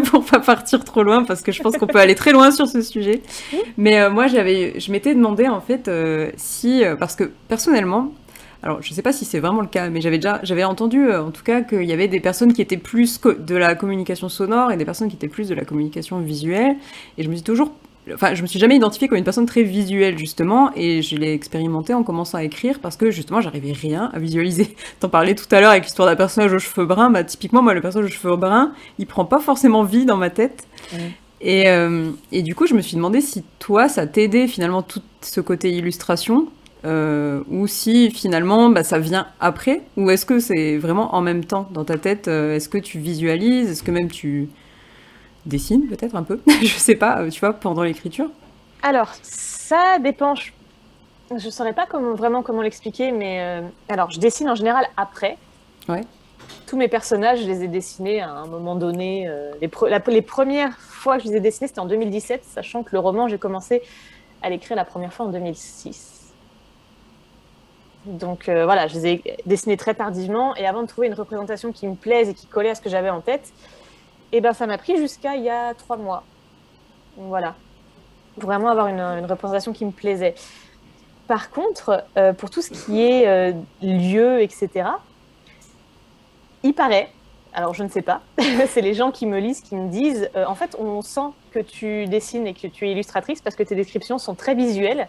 pour pas partir trop loin, parce que je pense qu'on peut aller très loin sur ce sujet. Mais moi, je m'étais demandé, en fait, parce que personnellement, alors je sais pas si c'est vraiment le cas, mais j'avais entendu, en tout cas, qu'il y avait des personnes qui étaient plus de la communication sonore et des personnes qui étaient plus de la communication visuelle. Et je me suis jamais identifiée comme une personne très visuelle, justement, et je l'ai expérimenté en commençant à écrire parce que, justement, j'arrivais rien à visualiser. T'en parlais tout à l'heure avec l'histoire d'un personnage aux cheveux bruns, typiquement, moi, le personnage aux cheveux bruns, il prend pas forcément vie dans ma tête. Et du coup, je me suis demandé si toi, ça t'aidait, finalement, tout ce côté illustration, ou si finalement bah, ça vient après, ou est-ce que c'est vraiment en même temps dans ta tête, est-ce que tu visualises, est-ce que même tu dessines peut-être un peu, je sais pas, tu vois, pendant l'écriture? Alors, ça dépend. Je saurais pas vraiment comment l'expliquer, mais alors je dessine en général après. Ouais. Tous mes personnages, je les ai dessinés à un moment donné. Les premières fois que je les ai dessinés, c'était en 2017, sachant que le roman, j'ai commencé à l'écrire la première fois en 2006. Donc voilà, je les ai dessinés très tardivement, et avant de trouver une représentation qui me plaise et qui collait à ce que j'avais en tête, et ben ça m'a pris jusqu'à il y a 3 mois. Donc, voilà, pour vraiment avoir une représentation qui me plaisait. Par contre, pour tout ce qui est lieu, etc., il paraît, alors je ne sais pas, c'est les gens qui me lisent qui me disent en fait, on sent que tu dessines et que tu es illustratrice parce que tes descriptions sont très visuelles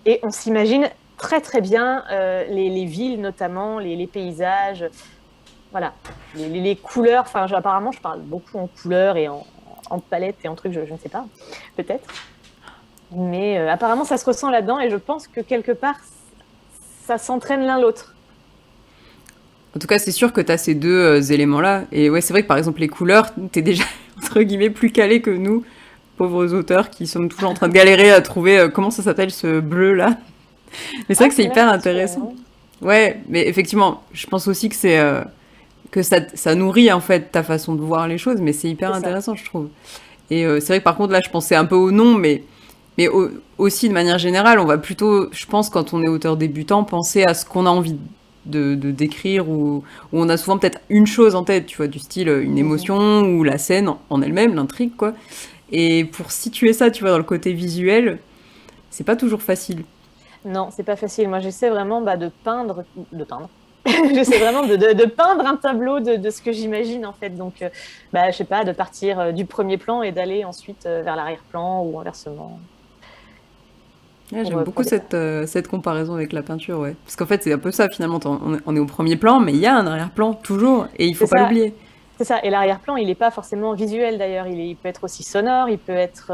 et on s'imagine très très bien les villes, notamment les paysages, voilà, les couleurs. Enfin, apparemment, je parle beaucoup en couleurs et en palette et en trucs, je ne sais pas, peut-être. Mais apparemment, ça se ressent là-dedans et je pense que quelque part, ça s'entraîne l'un l'autre. En tout cas, c'est sûr que tu as ces deux éléments-là. Et ouais, c'est vrai que par exemple, les couleurs, t'es déjà, entre guillemets, plus calé que nous, pauvres auteurs, qui sommes toujours en train de galérer à trouver comment ça s'appelle ce bleu-là. Mais c'est vrai que c'est hyper intéressant. Ouais, mais effectivement, je pense aussi que c'est que ça nourrit en fait ta façon de voir les choses, mais c'est hyper intéressant, je trouve. Et c'est vrai que par contre, là, je pensais un peu au nom, mais aussi de manière générale, on va plutôt, je pense, quand on est auteur débutant, penser à ce qu'on a envie de décrire, ou on a souvent peut-être une chose en tête, tu vois, du style une émotion ou la scène en elle-même, l'intrigue, quoi. Et pour situer ça, tu vois, dans le côté visuel, c'est pas toujours facile. Non, c'est pas facile. Moi, j'essaie vraiment de peindre. J'essaie vraiment de peindre un tableau de ce que j'imagine, en fait. Donc, je sais pas, de partir du premier plan et d'aller ensuite vers l'arrière-plan ou inversement. Ouais, j'aime beaucoup cette comparaison avec la peinture, ouais. Parce qu'en fait, c'est un peu ça, finalement. On est au premier plan, mais il y a un arrière-plan, toujours, et il faut pas l'oublier. C'est ça, et l'arrière-plan, il n'est pas forcément visuel, d'ailleurs. Il peut être aussi sonore, il peut être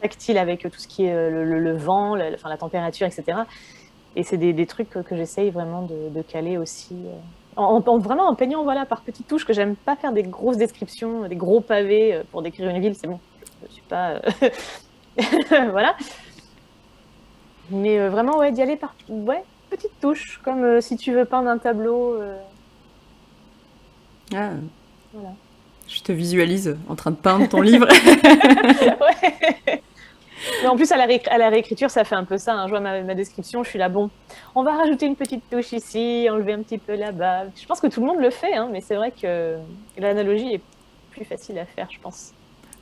tactile avec tout ce qui est le vent, la température, etc. Et c'est des trucs que j'essaye vraiment de caler aussi. Vraiment en peignant par petites touches, que j'aime pas faire des grosses descriptions, des gros pavés pour décrire une ville, c'est bon. Je suis pas... voilà. Mais vraiment, ouais, d'y aller par petites touches, comme si tu veux peindre un tableau. Ah. Voilà. Je te visualise en train de peindre ton livre. Ouais. Mais en plus, à la réécriture, ça fait un peu ça. Hein. Je vois ma description, je suis là, bon, on va rajouter une petite touche ici, enlever un petit peu là-bas. Je pense que tout le monde le fait, hein, mais c'est vrai que l'analogie est plus facile à faire, je pense.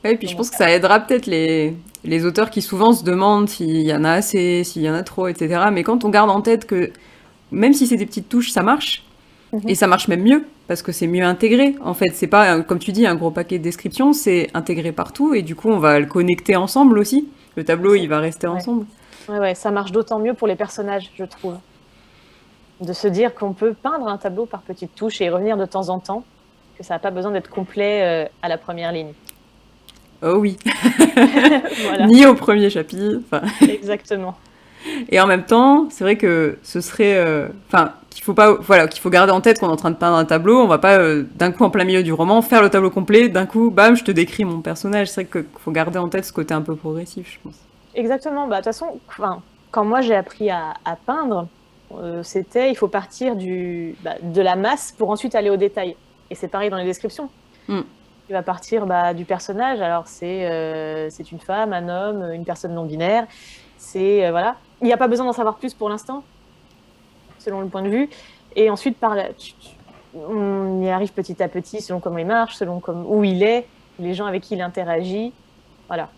Ouais, et puis je pense que ça aidera peut-être les auteurs qui souvent se demandent s'il y en a assez, s'il y en a trop, etc. Mais quand on garde en tête que même si c'est des petites touches, ça marche. Et ça marche même mieux, parce que c'est mieux intégré. En fait, c'est pas, comme tu dis, un gros paquet de descriptions, c'est intégré partout, et du coup, on va le connecter ensemble aussi. Le tableau, il va rester ensemble. Ouais, ça marche d'autant mieux pour les personnages, je trouve. De se dire qu'on peut peindre un tableau par petites touches et y revenir de temps en temps, que ça n'a pas besoin d'être complet à la première ligne. Oh oui. Voilà. Ni au premier chapitre. Exactement. Et en même temps, c'est vrai que ce serait... qu'il faut garder en tête qu'on est en train de peindre un tableau. On va pas, d'un coup, en plein milieu du roman, faire le tableau complet. D'un coup, bam, je te décris mon personnage. C'est vrai qu'il faut garder en tête ce côté un peu progressif, je pense. Exactement. De toute façon, quand moi j'ai appris à peindre, il faut partir de la masse pour ensuite aller au détail. Et c'est pareil dans les descriptions. Tu vas partir du personnage. Alors, c'est une femme, un homme, une personne non-binaire. Voilà. Il n'y a pas besoin d'en savoir plus pour l'instant, selon le point de vue. Et ensuite, on y arrive petit à petit, selon comment il marche, selon où il est, les gens avec qui il interagit. Voilà.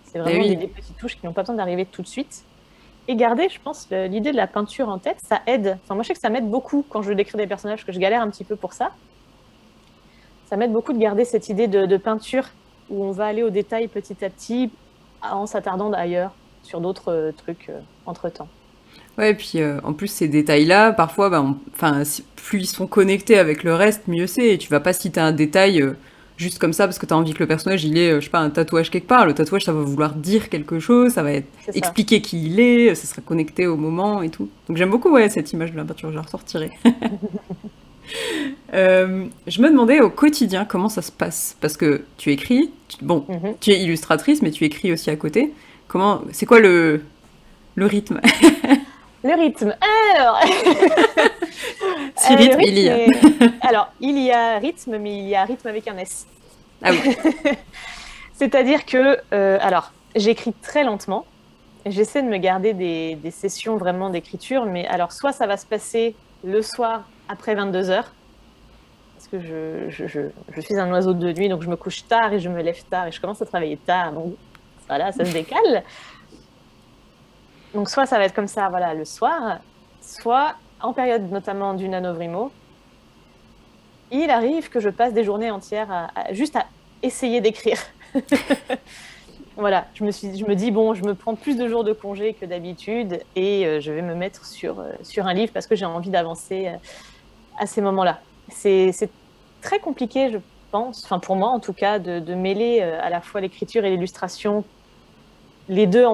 C'est vraiment des petites touches qui n'ont pas besoin d'arriver tout de suite. Et garder, je pense, l'idée de la peinture en tête, ça aide. Enfin, moi, je sais que ça m'aide beaucoup quand je décris des personnages, que je galère un petit peu pour ça. Ça m'aide beaucoup de garder cette idée de peinture où on va aller au détail petit à petit en s'attardant ailleurs sur d'autres trucs entre-temps. Ouais, et puis en plus, ces détails-là, parfois, plus ils sont connectés avec le reste, mieux c'est. Et tu vas pas citer un détail juste comme ça parce que tu as envie que le personnage il ait, je sais pas, un tatouage quelque part. Le tatouage, ça va vouloir dire quelque chose, ça va expliquer qui il est, ça sera connecté au moment et tout. Donc j'aime beaucoup cette image de la peinture, je la ressortirai. Je me demandais au quotidien comment ça se passe, parce que tu écris, tu es illustratrice, mais tu écris aussi à côté. C'est quoi le rythme? Le rythme. Si rythme il y a. Alors, il y a rythme, mais il y a rythme avec un S. Ah oui. C'est-à-dire que, alors, j'écris très lentement. J'essaie de me garder des sessions vraiment d'écriture, mais alors, soit ça va se passer le soir après 22h, parce que je suis un oiseau de nuit, donc je me couche tard et je me lève tard et je commence à travailler tard, donc voilà, ça se décale. Donc soit ça va être comme ça, voilà, le soir, soit en période notamment du NaNoWriMo, il arrive que je passe des journées entières juste à essayer d'écrire. Voilà, je me dis, bon, je me prends plus de jours de congé que d'habitude et je vais me mettre sur un livre parce que j'ai envie d'avancer à ces moments-là. C'est très compliqué, je pense, enfin pour moi en tout cas, de mêler à la fois l'écriture et l'illustration, les deux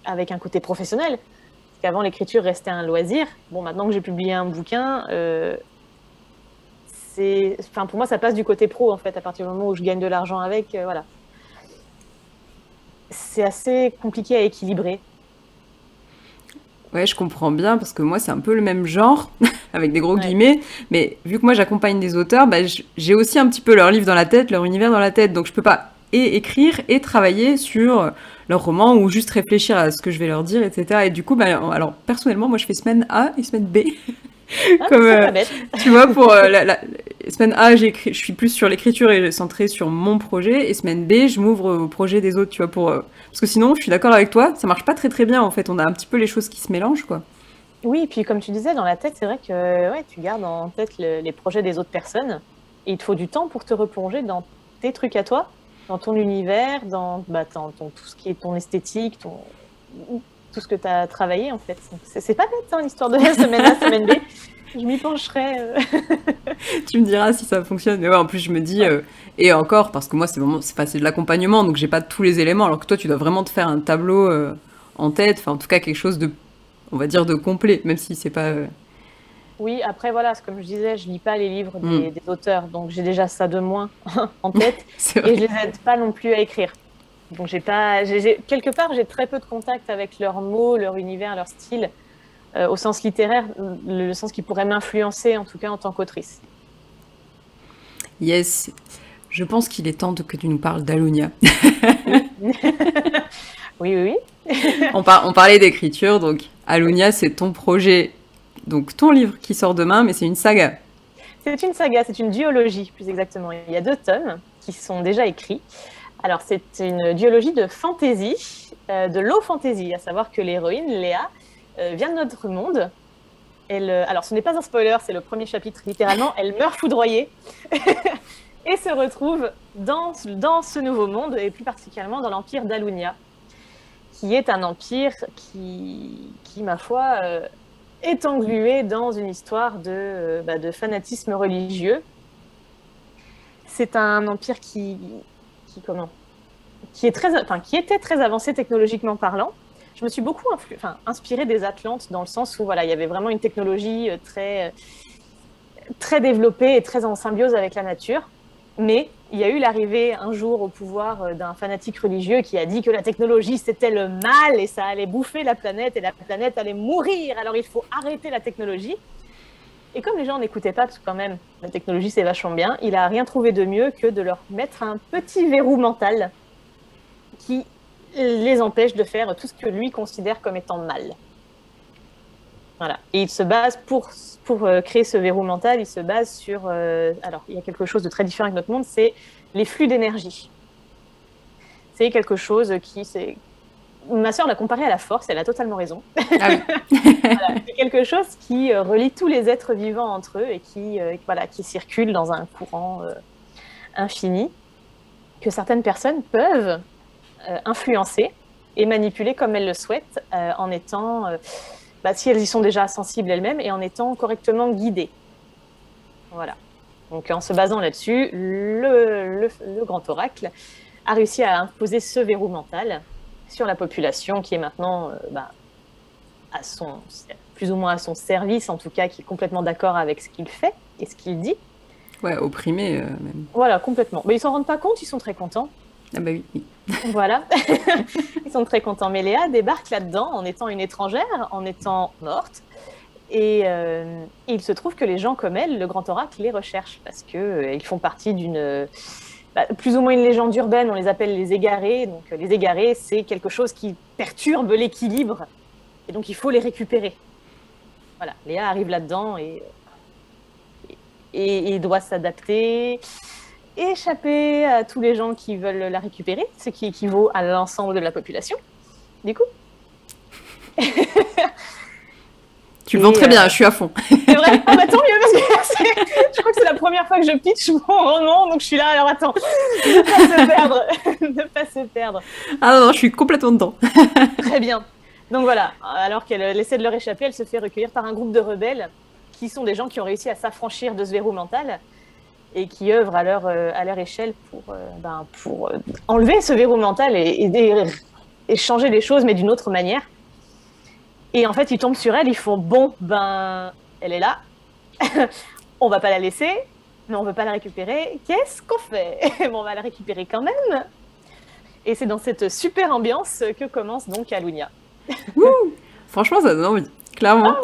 avec un côté professionnel. Parce qu'avant, l'écriture restait un loisir. Bon, maintenant que j'ai publié un bouquin, pour moi, ça passe du côté pro, en fait, à partir du moment où je gagne de l'argent avec, voilà. C'est assez compliqué à équilibrer. Ouais, je comprends bien, parce que moi, c'est un peu le même genre, avec des gros guillemets, mais vu que moi, j'accompagne des auteurs, j'ai aussi un petit peu leur livre dans la tête, leur univers dans la tête, donc je peux pas écrire et travailler sur leur roman ou juste réfléchir à ce que je vais leur dire, etc. Et du coup, alors, personnellement, moi, je fais semaine A et semaine B. Tu vois, pour la semaine A, je suis plus sur l'écriture et centrée sur mon projet, et semaine B, je m'ouvre au projet des autres, tu vois, parce que sinon, je suis d'accord avec toi, ça marche pas très très bien, en fait, on a un petit peu les choses qui se mélangent, quoi. Oui, et puis comme tu disais, dans la tête, c'est vrai que tu gardes en tête les projets des autres personnes, et il te faut du temps pour te replonger dans tes trucs à toi, dans ton univers, dans tout ce qui est ton esthétique, tout ce que tu as travaillé, en fait. C'est pas bête, hein, l'histoire de la semaine A, semaine B. Je m'y pencherai. Tu me diras si ça fonctionne. Mais ouais, en plus, je me dis, et encore, parce que moi, c'est de l'accompagnement, donc j'ai pas tous les éléments, alors que toi, tu dois vraiment te faire un tableau en tête, enfin, en tout cas, quelque chose de, on va dire, de complet, même si c'est pas... Oui, après, voilà, comme je disais, je lis pas les livres des auteurs, donc j'ai déjà ça de moins en tête, et je les aide pas non plus à écrire. Donc quelque part, j'ai très peu de contact avec leurs mots, leur univers, leur style, au sens littéraire, le sens qui pourrait m'influencer, en tout cas en tant qu'autrice. Yes, je pense qu'il est temps que tu nous parles d'Alunia. Oui. On parlait d'écriture, donc Alunia, c'est ton projet, donc ton livre qui sort demain, mais c'est une saga. C'est une saga, c'est une duologie plus exactement. Il y a 2 tomes qui sont déjà écrits. Alors c'est une duologie de fantasy, de low fantasy, à savoir que l'héroïne, Léa, vient de notre monde. Alors ce n'est pas un spoiler, c'est le premier chapitre, littéralement, elle meurt foudroyée et se retrouve dans ce nouveau monde, et plus particulièrement dans l'empire d'Alunia, qui est un empire qui ma foi, est englué dans une histoire de fanatisme religieux. C'est un empire qui était très avancé technologiquement parlant. Je me suis beaucoup inspirée des Atlantes, dans le sens où voilà, il y avait vraiment une technologie très, très développée et très en symbiose avec la nature. Mais il y a eu l'arrivée un jour au pouvoir d'un fanatique religieux qui a dit que la technologie c'était le mal et ça allait bouffer la planète et la planète allait mourir, alors il faut arrêter la technologie. Et comme les gens n'écoutaient pas, parce que quand même la technologie c'est vachement bien, il n'a rien trouvé de mieux que de leur mettre un petit verrou mental qui les empêche de faire tout ce que lui considère comme étant mal. Voilà. Et il se base, pour créer ce verrou mental, il se base sur... alors, il y a quelque chose de très différent avec notre monde, c'est les flux d'énergie. C'est quelque chose qui... Ma sœur l'a comparé à la force, elle a totalement raison. Ah oui. Voilà. C'est quelque chose qui relie tous les êtres vivants entre eux et qui circule dans un courant infini, que certaines personnes peuvent influencer et manipuler comme elles le souhaitent, en étant... si elles y sont déjà sensibles elles-mêmes et en étant correctement guidées. Voilà. Donc en se basant là-dessus, le grand oracle a réussi à imposer ce verrou mental sur la population qui est maintenant plus ou moins à son service, en tout cas qui est complètement d'accord avec ce qu'il fait et ce qu'il dit. Ouais, opprimé même. Voilà, complètement. Mais ils s'en rendent pas compte, ils sont très contents. Ah bah oui. Voilà, ils sont très contents. Mais Léa débarque là-dedans en étant une étrangère, en étant morte. Et il se trouve que les gens comme elle, le grand oracle, les recherchent parce qu'ils font partie d'une... plus ou moins une légende urbaine, on les appelle les égarés. Donc les égarés, c'est quelque chose qui perturbe l'équilibre. Et donc il faut les récupérer. Voilà, Léa arrive là-dedans et doit s'adapter, échapper à tous les gens qui veulent la récupérer, ce qui équivaut à l'ensemble de la population, du coup. Tu le vends très bien, je suis à fond. C'est vrai? Ah bah tant mieux, parce que je crois que c'est la première fois que je pitch mon roman, donc je suis là, alors attends, ne pas se perdre, ne pas se perdre. Ah non, je suis complètement dedans. Très bien. Donc voilà, alors qu'elle essaie de leur échapper, elle se fait recueillir par un groupe de rebelles qui sont des gens qui ont réussi à s'affranchir de ce verrou mental et qui œuvrent à leur échelle pour enlever ce verrou mental et changer les choses, mais d'une autre manière. Et en fait, ils tombent sur elle, ils font « Bon, elle est là, on va pas la laisser, mais on veut pas la récupérer, qu'est-ce qu'on fait ?» Bon, on va la récupérer quand même. Et c'est dans cette super ambiance que commence donc Alunia. Franchement, ça donne envie, clairement.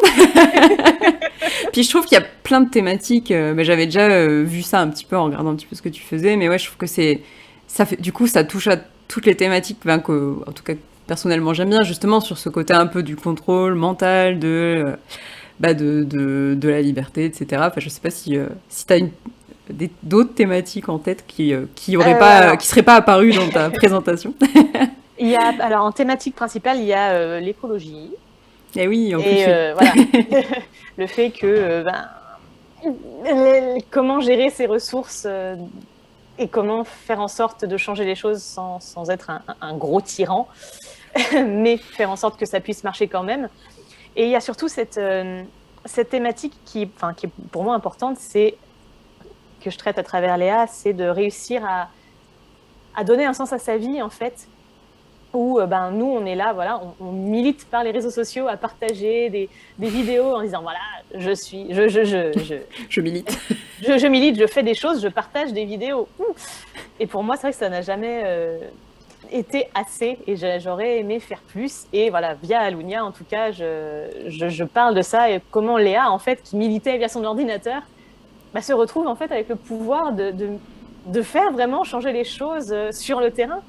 Puis je trouve qu'il y a plein de thématiques. J'avais déjà vu ça un petit peu en regardant un petit peu ce que tu faisais, mais ouais, je trouve que du coup, ça touche à toutes les thématiques que, en tout cas, personnellement, j'aime bien, justement, sur ce côté un peu du contrôle mental, de la liberté, etc. Enfin, je sais pas si tu as d'autres thématiques en tête qui seraient pas apparues dans ta présentation. Alors, en thématique principale, il y a l'écologie. Et oui, en plus. Voilà. Le fait que comment gérer ses ressources et comment faire en sorte de changer les choses sans être un gros tyran, mais faire en sorte que ça puisse marcher quand même. Et il y a surtout cette thématique qui est pour moi importante, c'est que je traite à travers Léa, c'est de réussir à donner un sens à sa vie, en fait, où nous, on est là, voilà, on milite par les réseaux sociaux à partager des vidéos en disant, voilà, je milite. Je milite, je fais des choses, je partage des vidéos. Et pour moi, c'est vrai que ça n'a jamais été assez et j'aurais aimé faire plus. Et voilà, via Alunia, en tout cas, je parle de ça et comment Léa, en fait, qui militait via son ordinateur, se retrouve en fait avec le pouvoir de faire vraiment changer les choses sur le terrain.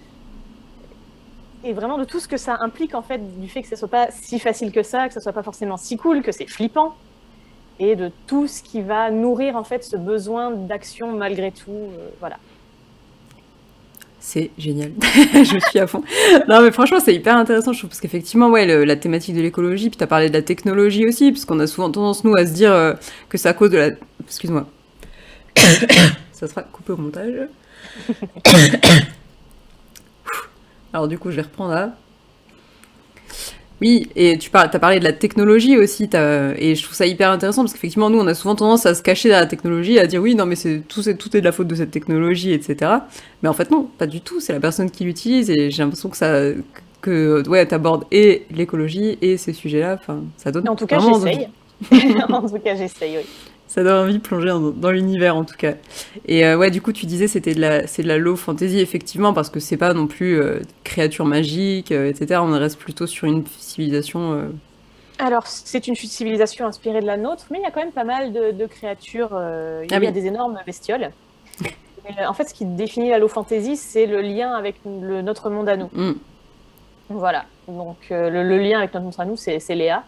Et vraiment de tout ce que ça implique, en fait, du fait que ça ne soit pas si facile que ça ne soit pas forcément si cool, que c'est flippant, et de tout ce qui va nourrir, en fait, ce besoin d'action malgré tout, voilà. C'est génial, je suis à fond. Non mais franchement c'est hyper intéressant je trouve, parce qu'effectivement ouais, la thématique de l'écologie, puis tu as parlé de la technologie aussi, parce qu'on a souvent tendance nous à se dire que c'est à cause de la... Excuse-moi. Ça sera coupé au montage. Alors du coup, je vais reprendre là. Oui, et tu as parlé de la technologie aussi, et je trouve ça hyper intéressant, parce qu'effectivement, nous, on a souvent tendance à se cacher derrière la technologie, à dire oui, non, mais tout est de la faute de cette technologie, etc. Mais en fait, non, pas du tout, c'est la personne qui l'utilise, et j'ai l'impression que t'abordes et l'écologie et ces sujets-là, enfin, ça donne... En tout cas, j'essaye. En tout cas, j'essaye, oui. Ça donne envie de plonger dans l'univers, en tout cas. Et ouais, du coup, tu disais c'est de la low fantasy, effectivement, parce que c'est pas non plus créatures magiques, etc. On reste plutôt sur une civilisation... Alors, c'est une civilisation inspirée de la nôtre, mais il y a quand même pas mal de créatures. Il y a des énormes bestioles. Et, en fait, ce qui définit la low fantasy, c'est le lien avec notre monde à nous. Voilà. Donc, le lien avec notre monde à nous, c'est Léa.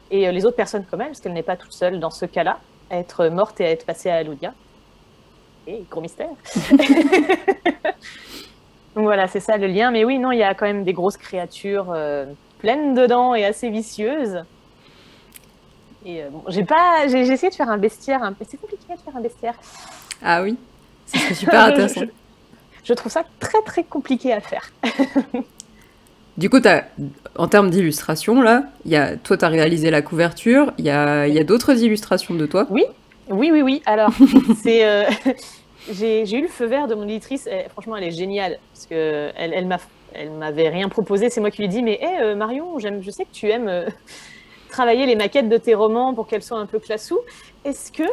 Et les autres personnes comme elle, parce qu'elle n'est pas toute seule dans ce cas-là, à être morte et à être passée à Alunia. Et gros mystère. Donc voilà, c'est ça le lien. Mais oui, non, il y a quand même des grosses créatures pleines de dents et assez vicieuses. Et j'ai essayé de faire un bestiaire. C'est compliqué de faire un bestiaire. Ah oui, c'est super intéressant. Je trouve ça très très compliqué à faire. Du coup, en termes d'illustration, là, toi, tu as réalisé la couverture, il y a d'autres illustrations de toi? Oui, Oui, oui, oui. Alors, c'est, j'ai eu le feu vert de mon éditrice. Franchement, elle est géniale parce que elle m'avait rien proposé. C'est moi qui lui ai dit, mais hey, Marion, je sais que tu aimes travailler les maquettes de tes romans pour qu'elles soient un peu classous. Est-ce que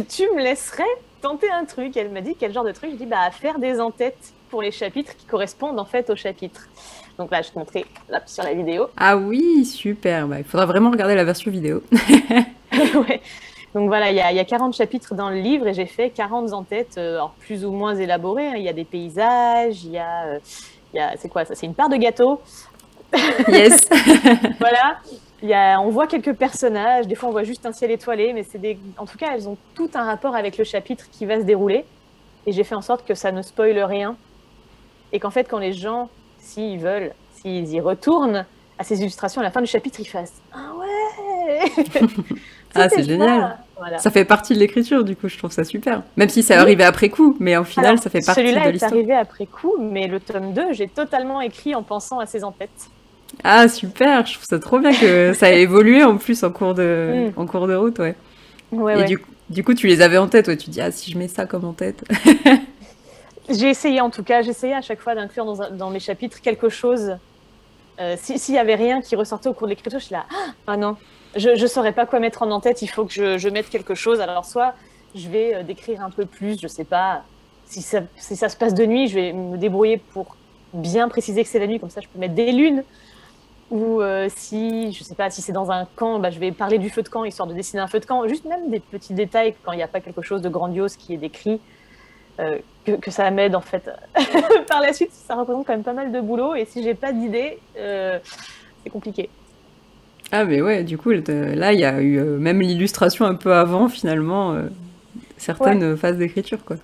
tu me laisserais tenter un truc? Elle m'a dit quel genre de truc? Je dis bah faire des en-têtes pour les chapitres qui correspondent en fait aux chapitres. Donc là, je te montrais là, sur la vidéo. Ah oui, super. Bah, il faudra vraiment regarder la version vidéo. Ouais. Donc voilà, il y a 40 chapitres dans le livre et j'ai fait 40 en-têtes, alors plus ou moins élaborées, hein. Il y a des paysages, c'est quoi ça? C'est une part de gâteau. Yes. Voilà. On voit quelques personnages, des fois on voit juste un ciel étoilé, mais en tout cas, elles ont tout un rapport avec le chapitre qui va se dérouler. Et j'ai fait en sorte que ça ne spoile rien. Et qu'en fait, quand les gens, s'ils veulent, s'ils y retournent à ces illustrations, à la fin du chapitre, ils fassent « Ah ouais !» Ah, c'est génial. Voilà. Ça fait partie de l'écriture, du coup, je trouve ça super. Même si ça arrivait après coup, mais au final, Alors, ça fait partie de celui-là est l'histoire. arrivé après coup, mais le tome 2, j'ai totalement écrit en pensant à ces en-têtes. Ah, super, je trouve ça trop bien que ça ait évolué en plus en cours de route, ouais. Ouais, Et ouais. du coup, tu les avais en tête, ouais. Tu dis, ah, si je mets ça comme en tête. J'ai essayé en tout cas, j'essayais à chaque fois d'inclure dans mes chapitres quelque chose. S'il y avait rien qui ressortait au cours de l'écriture, je suis là, ah non, je saurais pas quoi mettre en tête, il faut que je mette quelque chose. Alors soit je vais décrire un peu plus, je sais pas, si ça se passe de nuit, je vais me débrouiller pour bien préciser que c'est la nuit, comme ça je peux mettre des lunes. Ou si, je sais pas, si c'est dans un camp, bah, je vais parler du feu de camp, histoire de dessiner un feu de camp. Juste même des petits détails quand il n'y a pas quelque chose de grandiose qui est décrit, que ça m'aide en fait. Par la suite, ça représente quand même pas mal de boulot. Et si j'ai pas d'idée, c'est compliqué. Ah, mais ouais, du coup, là, il y a eu même l'illustration un peu avant, finalement, certaines phases d'écriture, quoi.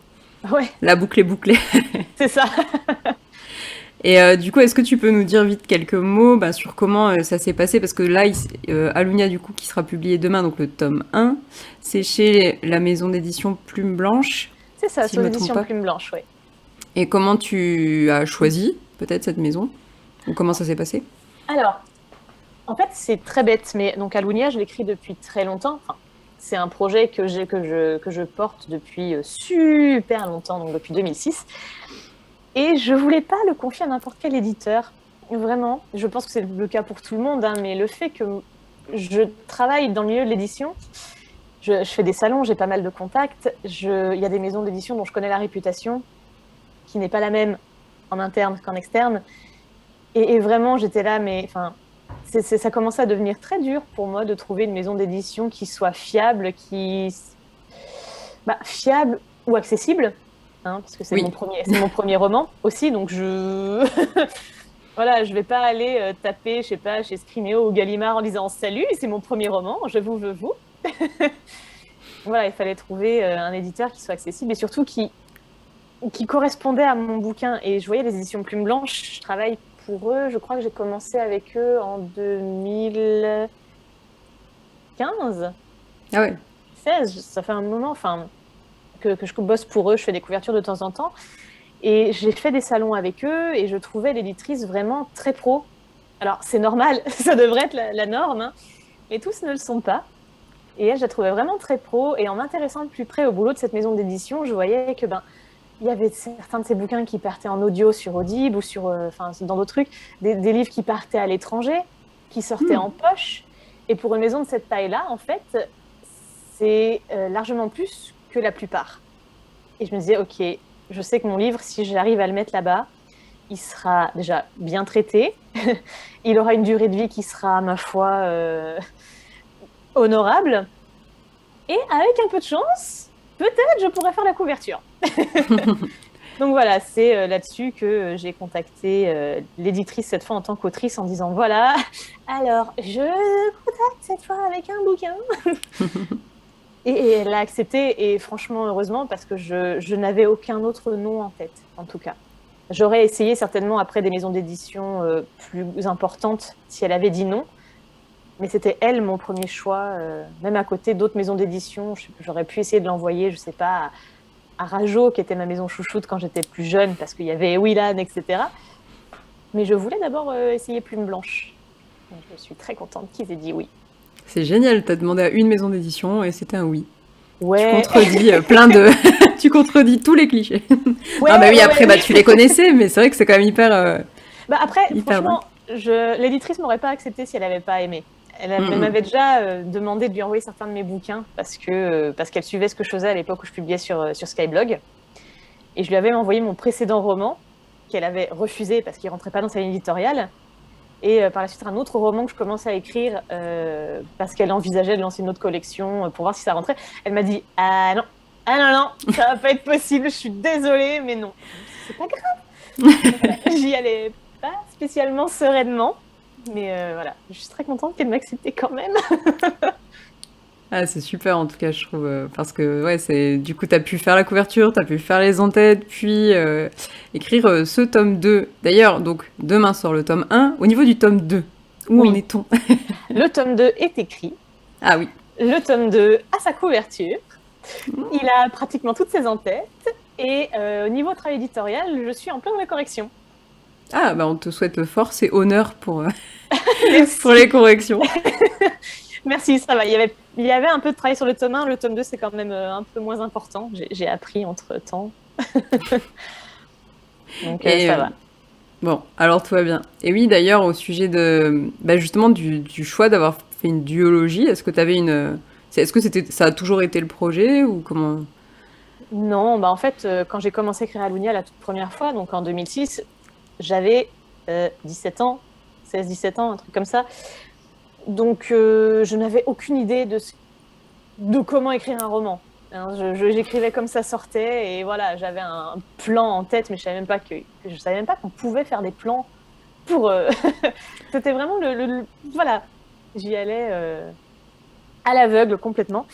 Ouais, La boucle est bouclée. c'est ça. Et du coup, est-ce que tu peux nous dire vite quelques mots sur comment ça s'est passé? Parce que là, Alunia, du coup, qui sera publié demain, donc le tome 1, c'est chez la maison d'édition Plume Blanche. C'est ça, si sous l'édition Plume Blanche, oui. Et comment tu as choisi, peut-être, cette maison? Ou comment ça s'est passé? Alors, en fait, c'est très bête, mais donc Alunia, je l'écris depuis très longtemps. Enfin, c'est un projet que je porte depuis super longtemps, donc depuis 2006. Et je voulais pas le confier à n'importe quel éditeur. Vraiment, je pense que c'est le cas pour tout le monde, hein, mais le fait que je travaille dans le milieu de l'édition, je fais des salons, j'ai pas mal de contacts. Il y a des maisons d'édition dont je connais la réputation, qui n'est pas la même en interne qu'en externe. Et vraiment, j'étais là, mais enfin, ça commençait à devenir très dur pour moi de trouver une maison d'édition qui soit fiable, fiable ou accessible. Hein, parce que c'est mon premier roman aussi, donc voilà, je vais pas aller taper, je sais pas, chez Scrimeo ou Gallimard en disant salut, c'est mon premier roman, je vous veux vous. Voilà, il fallait trouver un éditeur qui soit accessible et surtout qui correspondait à mon bouquin. Et je voyais les éditions Plume Blanche, je travaille pour eux, je crois que j'ai commencé avec eux en 2015. Ah ouais. 16, ça fait un moment, enfin, que je bosse pour eux, je fais des couvertures de temps en temps. Et j'ai fait des salons avec eux et je trouvais l'éditrice vraiment très pro. Alors, c'est normal, ça devrait être la norme, hein, mais tous ne le sont pas. Et elle, je la trouvais vraiment très pro. Et en m'intéressant de plus près au boulot de cette maison d'édition, je voyais que il y avait certains de ces bouquins qui partaient en audio sur Audible ou dans d'autres trucs, des livres qui partaient à l'étranger, qui sortaient en poche. Et pour une maison de cette taille-là, en fait, c'est largement plus que la plupart. Et je me disais, ok, je sais que mon livre, si j'arrive à le mettre là-bas, il sera déjà bien traité, il aura une durée de vie qui sera, ma foi, honorable, et avec un peu de chance, peut-être je pourrais faire la couverture. Donc voilà, c'est là-dessus que j'ai contacté l'éditrice cette fois en tant qu'autrice en disant, voilà, alors je contacte cette fois avec un bouquin. Et elle a accepté, et franchement, heureusement, parce que je n'avais aucun autre nom en tête, en tout cas. J'aurais essayé certainement après des maisons d'édition plus importantes si elle avait dit non, mais c'était elle mon premier choix, même à côté d'autres maisons d'édition. J'aurais pu essayer de l'envoyer, je sais pas, à Rajo, qui était ma maison chouchoute quand j'étais plus jeune, parce qu'il y avait Willan, etc. Mais je voulais d'abord essayer Plume Blanche. Donc, je suis très contente qu'ils aient dit oui. C'est génial, t'as demandé à une maison d'édition et c'était un oui. Tu contredis plein de... tu contredis tous les clichés. Ouais, ah bah oui, après, bah, tu les connaissais, mais c'est vrai que c'est quand même hyper... Bah après, franchement, l'éditrice m'aurait pas accepté si elle avait pas aimé. Elle m'avait déjà demandé de lui envoyer certains de mes bouquins parce qu'elle suivait ce que je faisais à l'époque où je publiais sur Skyblog. Et je lui avais envoyé mon précédent roman qu'elle avait refusé parce qu'il rentrait pas dans sa ligne éditoriale. Et par la suite, un autre roman que je commençais à écrire parce qu'elle envisageait de lancer une autre collection pour voir si ça rentrait. Elle m'a dit « Ah non, ça va pas être possible, je suis désolée, mais non. » C'est pas grave. J'y allais pas spécialement sereinement, mais voilà, je suis très contente qu'elle m'accepte quand même. Ah, c'est super en tout cas, je trouve, parce que ouais, du coup, t'as pu faire la couverture, t'as pu faire les en-têtes, puis écrire ce tome 2. D'ailleurs, donc, demain sort le tome 1. Au niveau du tome 2, où en est-on? Le tome 2 est écrit. Ah oui. Le tome 2 a sa couverture. Il a pratiquement toutes ses en-têtes. Et au niveau travail éditorial, je suis en pleine correction. Ah, bah on te souhaite force et honneur pour les corrections. Merci, ça va. Il y avait un peu de travail sur le tome 1. Le tome 2, c'est quand même un peu moins important. J'ai appris entre-temps. Donc, ça va. Bon, alors tout va bien. Et oui, d'ailleurs, au sujet justement du choix d'avoir fait une duologie, est-ce que tu avais est-ce que ça a toujours été le projet ou comment? Non, en fait, quand j'ai commencé à écrire Allunia la toute première fois, donc en 2006, j'avais 17 ans, 16-17 ans, un truc comme ça. Donc, je n'avais aucune idée de comment écrire un roman. Hein, j'écrivais comme ça sortait et voilà, j'avais un plan en tête, mais je savais même pas qu'on pouvait faire des plans pour. C'était vraiment voilà, j'y allais à l'aveugle complètement.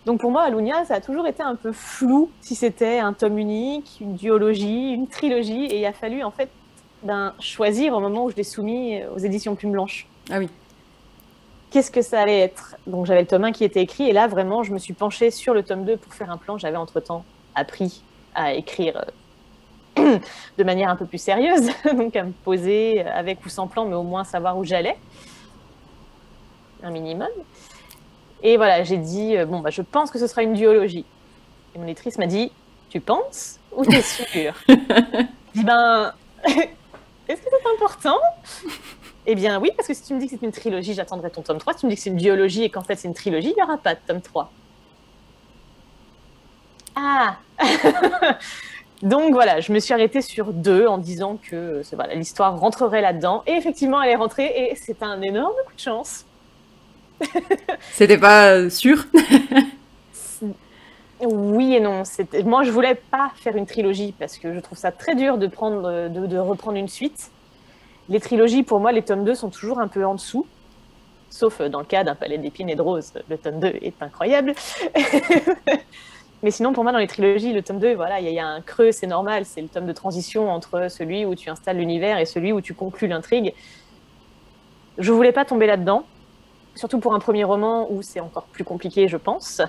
Donc pour moi, Allunia, ça a toujours été un peu flou si c'était un tome unique, une duologie, une trilogie, et il a fallu en fait choisir au moment où je l'ai soumis aux éditions Plume Blanche. Ah oui. Qu'est-ce que ça allait être? Donc j'avais le tome 1 qui était écrit, et là vraiment je me suis penchée sur le tome 2 pour faire un plan. J'avais entre-temps appris à écrire de manière un peu plus sérieuse, donc à me poser avec ou sans plan, mais au moins savoir où j'allais, un minimum. Et voilà, j'ai dit, je pense que ce sera une duologie. Et mon éditrice m'a dit, tu penses ou t'es sûre? J'ai dit, est-ce que c'est important? Eh bien oui, parce que si tu me dis que c'est une trilogie, j'attendrai ton tome 3. Si tu me dis que c'est une duologie et qu'en fait c'est une trilogie, il n'y aura pas de tome 3. Ah. Donc voilà, je me suis arrêtée sur 2 en disant que l'histoire rentrerait là-dedans. Et effectivement, elle est rentrée et c'est un énorme coup de chance. C'était pas sûr? Oui et non. Moi, je voulais pas faire une trilogie parce que je trouve ça très dur de reprendre une suite. Les trilogies, pour moi, les tomes 2 sont toujours un peu en dessous. Sauf dans le cas d'un palais d'épines et de roses. Le tome 2 est incroyable. Mais sinon, pour moi, dans les trilogies, le tome 2, voilà, il y a un creux, c'est normal. C'est le tome de transition entre celui où tu installes l'univers et celui où tu conclus l'intrigue. Je voulais pas tomber là-dedans. Surtout pour un premier roman où c'est encore plus compliqué, je pense.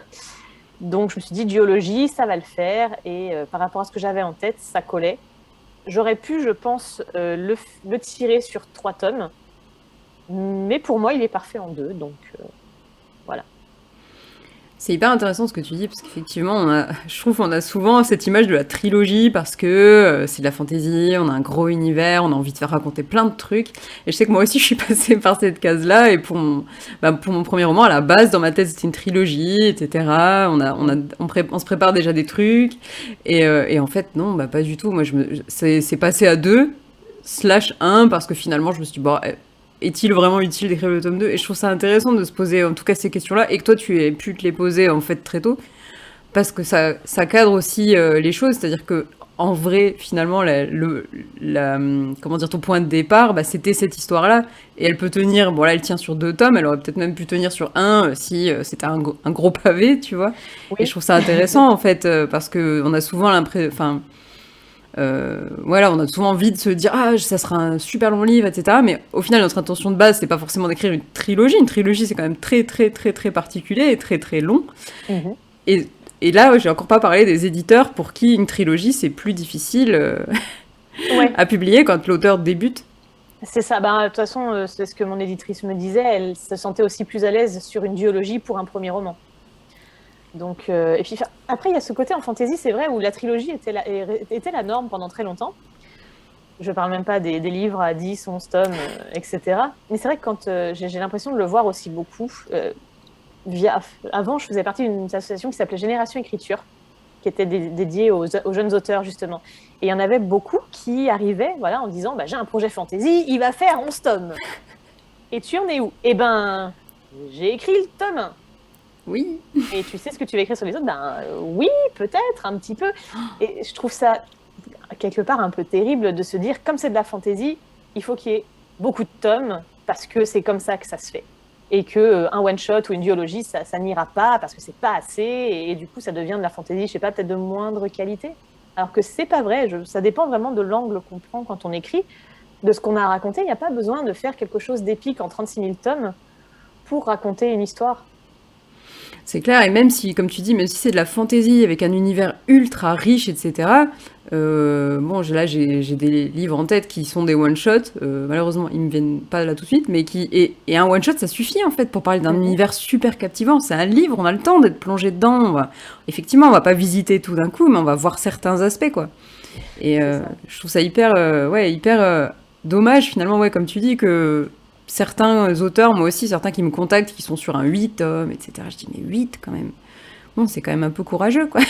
Donc je me suis dit, duologie, ça va le faire. Et par rapport à ce que j'avais en tête, ça collait. J'aurais pu, je pense, le tirer sur 3 tomes. Mais pour moi, il est parfait en 2. Donc voilà. C'est hyper intéressant ce que tu dis, parce qu'effectivement, je trouve qu'on a souvent cette image de la trilogie, parce que c'est de la fantaisie, on a un gros univers, on a envie de faire raconter plein de trucs. Et je sais que moi aussi, je suis passée par cette case-là, et pour mon premier roman, à la base, dans ma tête, c'était une trilogie, etc. On se prépare déjà des trucs, et en fait, non, pas du tout. Moi, c'est passé à 2/1, parce que finalement, je me suis dit, est-il vraiment utile d'écrire le tome 2? Et je trouve ça intéressant de se poser en tout cas ces questions-là, et que toi tu aies pu te les poser en fait très tôt, parce que ça cadre aussi les choses, c'est-à-dire que en vrai finalement comment dire, ton point de départ, c'était cette histoire-là, et elle peut tenir, là elle tient sur 2 tomes, elle aurait peut-être même pu tenir sur 1 si c'était un gros pavé, tu vois. Oui. Et je trouve ça intéressant en fait, parce que on a souvent l'impression, on a souvent envie de se dire ça sera un super long livre, etc. Mais au final, notre intention de base, c'est pas forcément d'écrire une trilogie. Une trilogie, c'est quand même très, très, très, très particulier et très, très long. Mm-hmm. Et là, j'ai encore pas parlé des éditeurs pour qui une trilogie, c'est plus difficile à publier quand l'auteur débute. C'est ça. De toute façon, c'est ce que mon éditrice me disait. Elle se sentait aussi plus à l'aise sur une duologie pour un premier roman. Donc, et puis après, il y a ce côté en fantasy, c'est vrai, où la trilogie était la norme pendant très longtemps. Je parle même pas des livres à 10, 11 tomes, etc. Mais c'est vrai que quand j'ai l'impression de le voir aussi beaucoup, avant, je faisais partie d'une association qui s'appelait Génération Écriture, qui était dédiée aux jeunes auteurs, justement. Et il y en avait beaucoup qui arrivaient voilà, en disant j'ai un projet fantasy, il va faire 11 tomes. Et tu en es où? Eh ben, j'ai écrit le tome 1. Oui. Et tu sais ce que tu vas écrire sur les autres? Oui, peut-être, un petit peu. Et je trouve ça quelque part un peu terrible de se dire, comme c'est de la fantaisie, il faut qu'il y ait beaucoup de tomes parce que c'est comme ça que ça se fait. Et qu'un one-shot ou une duologie, ça n'ira pas parce que c'est pas assez et du coup, ça devient de la fantaisie, je sais pas, peut-être de moindre qualité. Alors que c'est pas vrai, ça dépend vraiment de l'angle qu'on prend quand on écrit, de ce qu'on a à raconter. Il n'y a pas besoin de faire quelque chose d'épique en 36 000 tomes pour raconter une histoire. C'est clair, et même si, comme tu dis, même si c'est de la fantaisie avec un univers ultra riche, etc. Bon, là, j'ai des livres en tête qui sont des one-shots. Malheureusement, ils me viennent pas là tout de suite, mais et un one-shot, ça suffit en fait pour parler d'un univers super captivant. C'est un livre, on a le temps d'être plongé dedans. Effectivement, on va pas visiter tout d'un coup, mais on va voir certains aspects, quoi. Et je trouve ça hyper dommage finalement, ouais, comme tu dis, que certains auteurs, moi aussi, certains qui me contactent, qui sont sur un 8 tomes, etc. Je dis, mais 8 quand même. Bon, c'est quand même un peu courageux, quoi.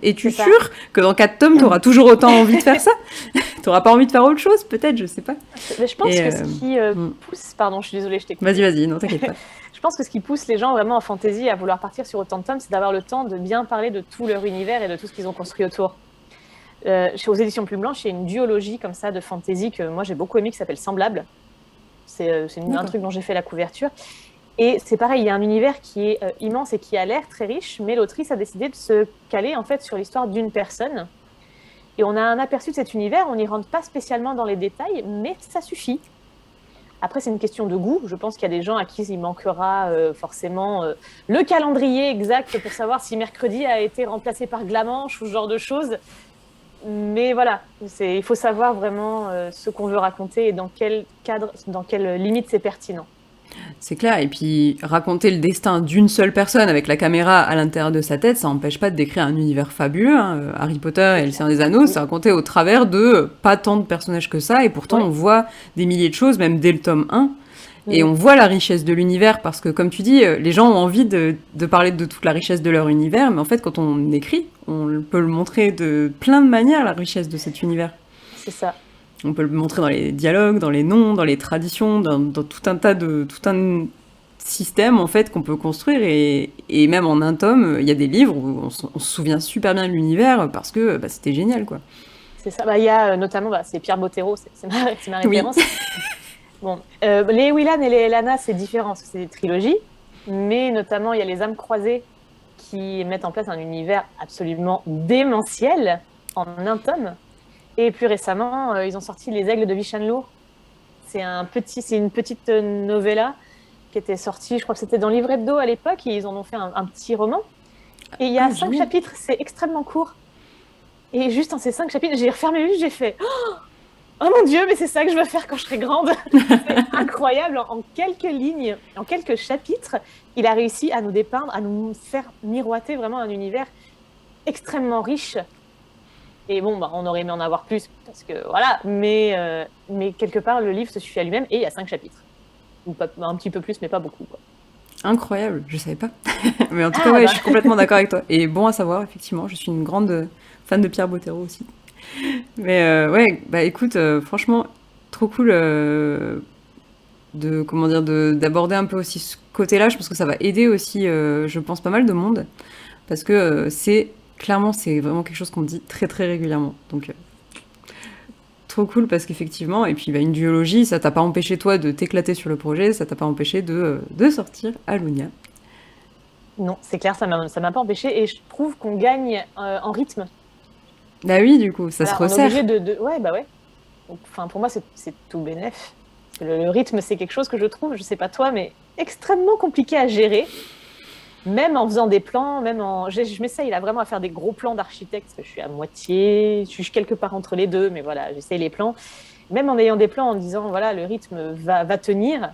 Es-tu sûr que dans 4 tomes, tu auras toujours autant envie de faire ça? Tu n'auras pas envie de faire autre chose, peut-être, je sais pas. Mais je pense que ce qui pousse... Pardon, je suis désolée, je t'ai coupé. Vas-y, non, t'inquiète pas. Je pense que ce qui pousse les gens vraiment en fantasy à vouloir partir sur autant de tomes, c'est d'avoir le temps de bien parler de tout leur univers et de tout ce qu'ils ont construit autour. Aux éditions Plume Blanche, il y a une duologie comme ça de fantasy que moi j'ai beaucoup aimé qui s'appelle Semblable. C'est un truc dont j'ai fait la couverture. Et c'est pareil, il y a un univers qui est immense et qui a l'air très riche, mais l'autrice a décidé de se caler en fait sur l'histoire d'une personne. Et on a un aperçu de cet univers, on n'y rentre pas spécialement dans les détails, mais ça suffit. Après, c'est une question de goût. Je pense qu'il y a des gens à qui il manquera forcément le calendrier exact pour savoir si mercredi a été remplacé par Glamanche ou ce genre de choses. Mais voilà, il faut savoir vraiment ce qu'on veut raconter et dans quel cadre, dans quelle limite c'est pertinent. C'est clair, et puis raconter le destin d'une seule personne avec la caméra à l'intérieur de sa tête, ça n'empêche pas de décrire un univers fabuleux. Hein. Harry Potter et le Seigneur des Anneaux, c'est raconté au travers de pas tant de personnages que ça, et pourtant on voit des milliers de choses, même dès le tome 1. Et on voit la richesse de l'univers, parce que comme tu dis, les gens ont envie de parler de toute la richesse de leur univers, mais en fait quand on écrit, on peut le montrer de plein de manières, la richesse de cet univers. C'est ça. On peut le montrer dans les dialogues, dans les noms, dans les traditions, dans tout un système en fait qu'on peut construire, et même en un tome, il y a des livres où on se souvient super bien de l'univers parce que c'était génial, quoi. C'est ça. Il y a notamment, c'est Pierre Bottero, c'est ma référence. Oui. Bon, les Willan et les Elana, c'est différent, c'est des trilogies, mais notamment il y a les âmes croisées qui mettent en place un univers absolument démentiel en un tome. Et plus récemment, ils ont sorti Les Aigles de Vichanlour. C'est une petite novella qui était sortie, je crois que c'était dans Livre Hebdo à l'époque, et ils en ont fait un petit roman. Et il y a 5 chapitres, c'est extrêmement court. Et juste dans ces 5 chapitres, j'ai refermé le livre, j'ai fait oh mon Dieu, mais c'est ça que je veux faire quand je serai grande. C'est incroyable, en quelques lignes, en quelques chapitres, il a réussi à nous dépeindre, à nous faire miroiter vraiment un univers extrêmement riche. Et bon, on aurait aimé en avoir plus, parce que voilà, mais quelque part, le livre se suffit à lui-même, et il y a 5 chapitres. Ou pas, un petit peu plus, mais pas beaucoup, quoi. Incroyable, je savais pas. Mais en tout cas, je suis complètement d'accord avec toi. Et bon à savoir, effectivement, je suis une grande fan de Pierre Bottero aussi. Mais écoute, franchement, trop cool d'aborder un peu aussi ce côté-là. Je pense que ça va aider aussi, je pense, pas mal de monde. Parce que clairement, c'est vraiment quelque chose qu'on me dit très très régulièrement. Donc, trop cool parce qu'effectivement, et puis une duologie, ça t'a pas empêché toi de t'éclater sur le projet, ça t'a pas empêché de sortir Alunia. Non, c'est clair, ça m'a pas empêché, et je trouve qu'on gagne en rythme. Bah oui, du coup, ça se resserre. On est obligé ouais. Donc, pour moi, c'est tout bénef. Le rythme, c'est quelque chose que je trouve, je sais pas toi, mais extrêmement compliqué à gérer. Même en faisant des plans, je m'essaye là vraiment à faire des gros plans d'architecte, parce que je suis à moitié, je suis quelque part entre les deux, mais voilà, j'essaye les plans. Même en ayant des plans, en disant, voilà, le rythme va tenir,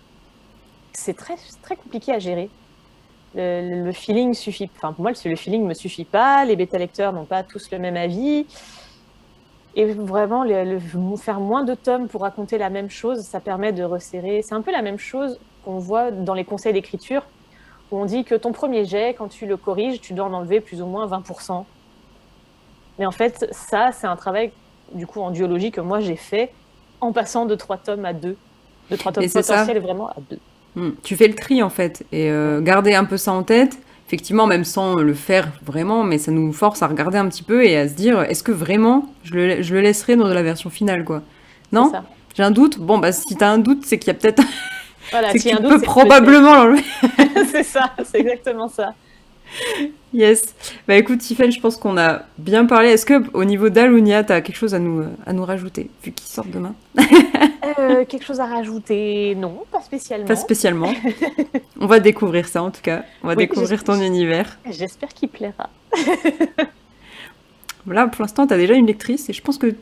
c'est très, très compliqué à gérer. le feeling suffit. Enfin, pour moi, le feeling ne me suffit pas. Les bêta-lecteurs n'ont pas tous le même avis. Et vraiment, faire moins de tomes pour raconter la même chose, ça permet de resserrer. C'est un peu la même chose qu'on voit dans les conseils d'écriture, où on dit que ton premier jet, quand tu le corriges, tu dois en enlever plus ou moins 20%. Mais en fait, ça, c'est un travail, du coup, en duologie que moi, j'ai fait en passant de 3 tomes à 2. De 3 tomes potentiels vraiment à 2. Tu fais le tri, en fait. Et garder un peu ça en tête, effectivement, même sans le faire vraiment, mais ça nous force à regarder un petit peu et à se dire, est-ce que vraiment je le laisserai dans la version finale, quoi. Non ? J'ai un doute. Bon, bah, si t'as un doute, c'est qu'il y a peut-être... Voilà, c'est que tu peux probablement l'enlever. C'est ça, c'est exactement ça. Yes. Bah écoute, Tiffaine, je pense qu'on a bien parlé. Est-ce que au niveau d'Alunia, t'as quelque chose à nous rajouter, vu qu'il sort demain? Quelque chose à rajouter? Non, pas spécialement. Pas spécialement. On va découvrir ça, en tout cas. On va découvrir ton univers. J'espère qu'il plaira. Là, pour l'instant, t'as déjà une lectrice, et je pense que,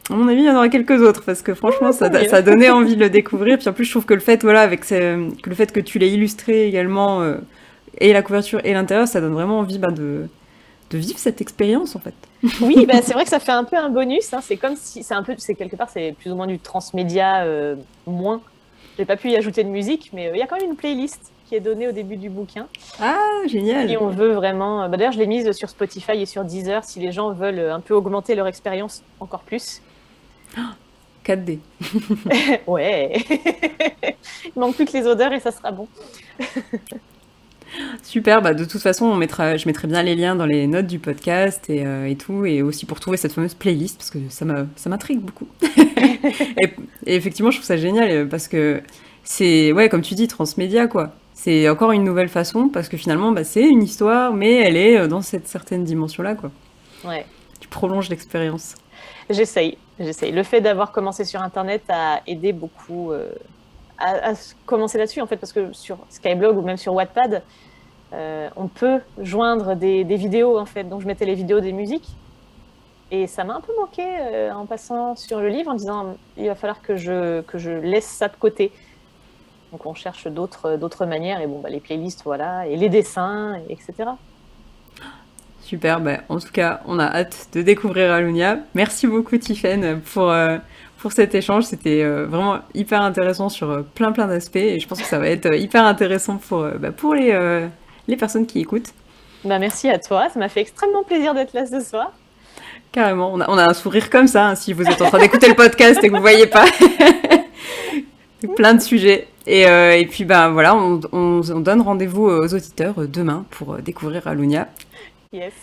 à mon avis, il y en aura quelques autres, parce que franchement, ça a donné envie de le découvrir. Puis en plus, je trouve que le fait, voilà, que le fait que tu l'aies illustré également... et la couverture et l'intérieur, ça donne vraiment envie de vivre cette expérience, en fait. Oui, bah, c'est vrai que ça fait un peu un bonus. Hein. C'est comme si... c'est quelque part, c'est plus ou moins du transmédia moins. J'ai pas pu y ajouter de musique, mais il y a quand même une playlist qui est donnée au début du bouquin. Ah, génial! Et on veut vraiment... D'ailleurs, je l'ai mise sur Spotify et sur Deezer si les gens veulent un peu augmenter leur expérience encore plus. 4D. Ouais. Il manque plus que les odeurs et ça sera bon. Super, bah de toute façon, je mettrai bien les liens dans les notes du podcast et tout, et aussi pour trouver cette fameuse playlist, parce que ça m'intrigue beaucoup. et effectivement, je trouve ça génial, parce que c'est, ouais, comme tu dis, transmédia, quoi. C'est encore une nouvelle façon, parce que finalement, bah, c'est une histoire, mais elle est dans cette certaine dimension-là, quoi. Ouais. Tu prolonges l'expérience. J'essaye. Le fait d'avoir commencé sur Internet a aidé beaucoup à commencer là-dessus, en fait, parce que sur Skyblog ou même sur Wattpad, on peut joindre des vidéos, en fait. Donc, je mettais les vidéos des musiques. Et ça m'a un peu manqué en passant sur le livre, en disant il va falloir que je laisse ça de côté. Donc, on cherche d'autres manières. Et bon, bah, les playlists, voilà, et les dessins, etc. Super, bah, en tout cas, on a hâte de découvrir Alunia. Merci beaucoup, Tiffaine, pour cet échange. C'était vraiment hyper intéressant sur plein d'aspects. Et je pense que ça va être hyper intéressant pour les personnes qui écoutent. Bah, merci à toi. Ça m'a fait extrêmement plaisir d'être là ce soir. Carrément. On a un sourire comme ça, hein, si vous êtes en train d'écouter le podcast et que vous ne voyez pas. Plein de sujets. Et puis, bah, voilà, on donne rendez-vous aux auditeurs demain pour découvrir Alunia. Yes.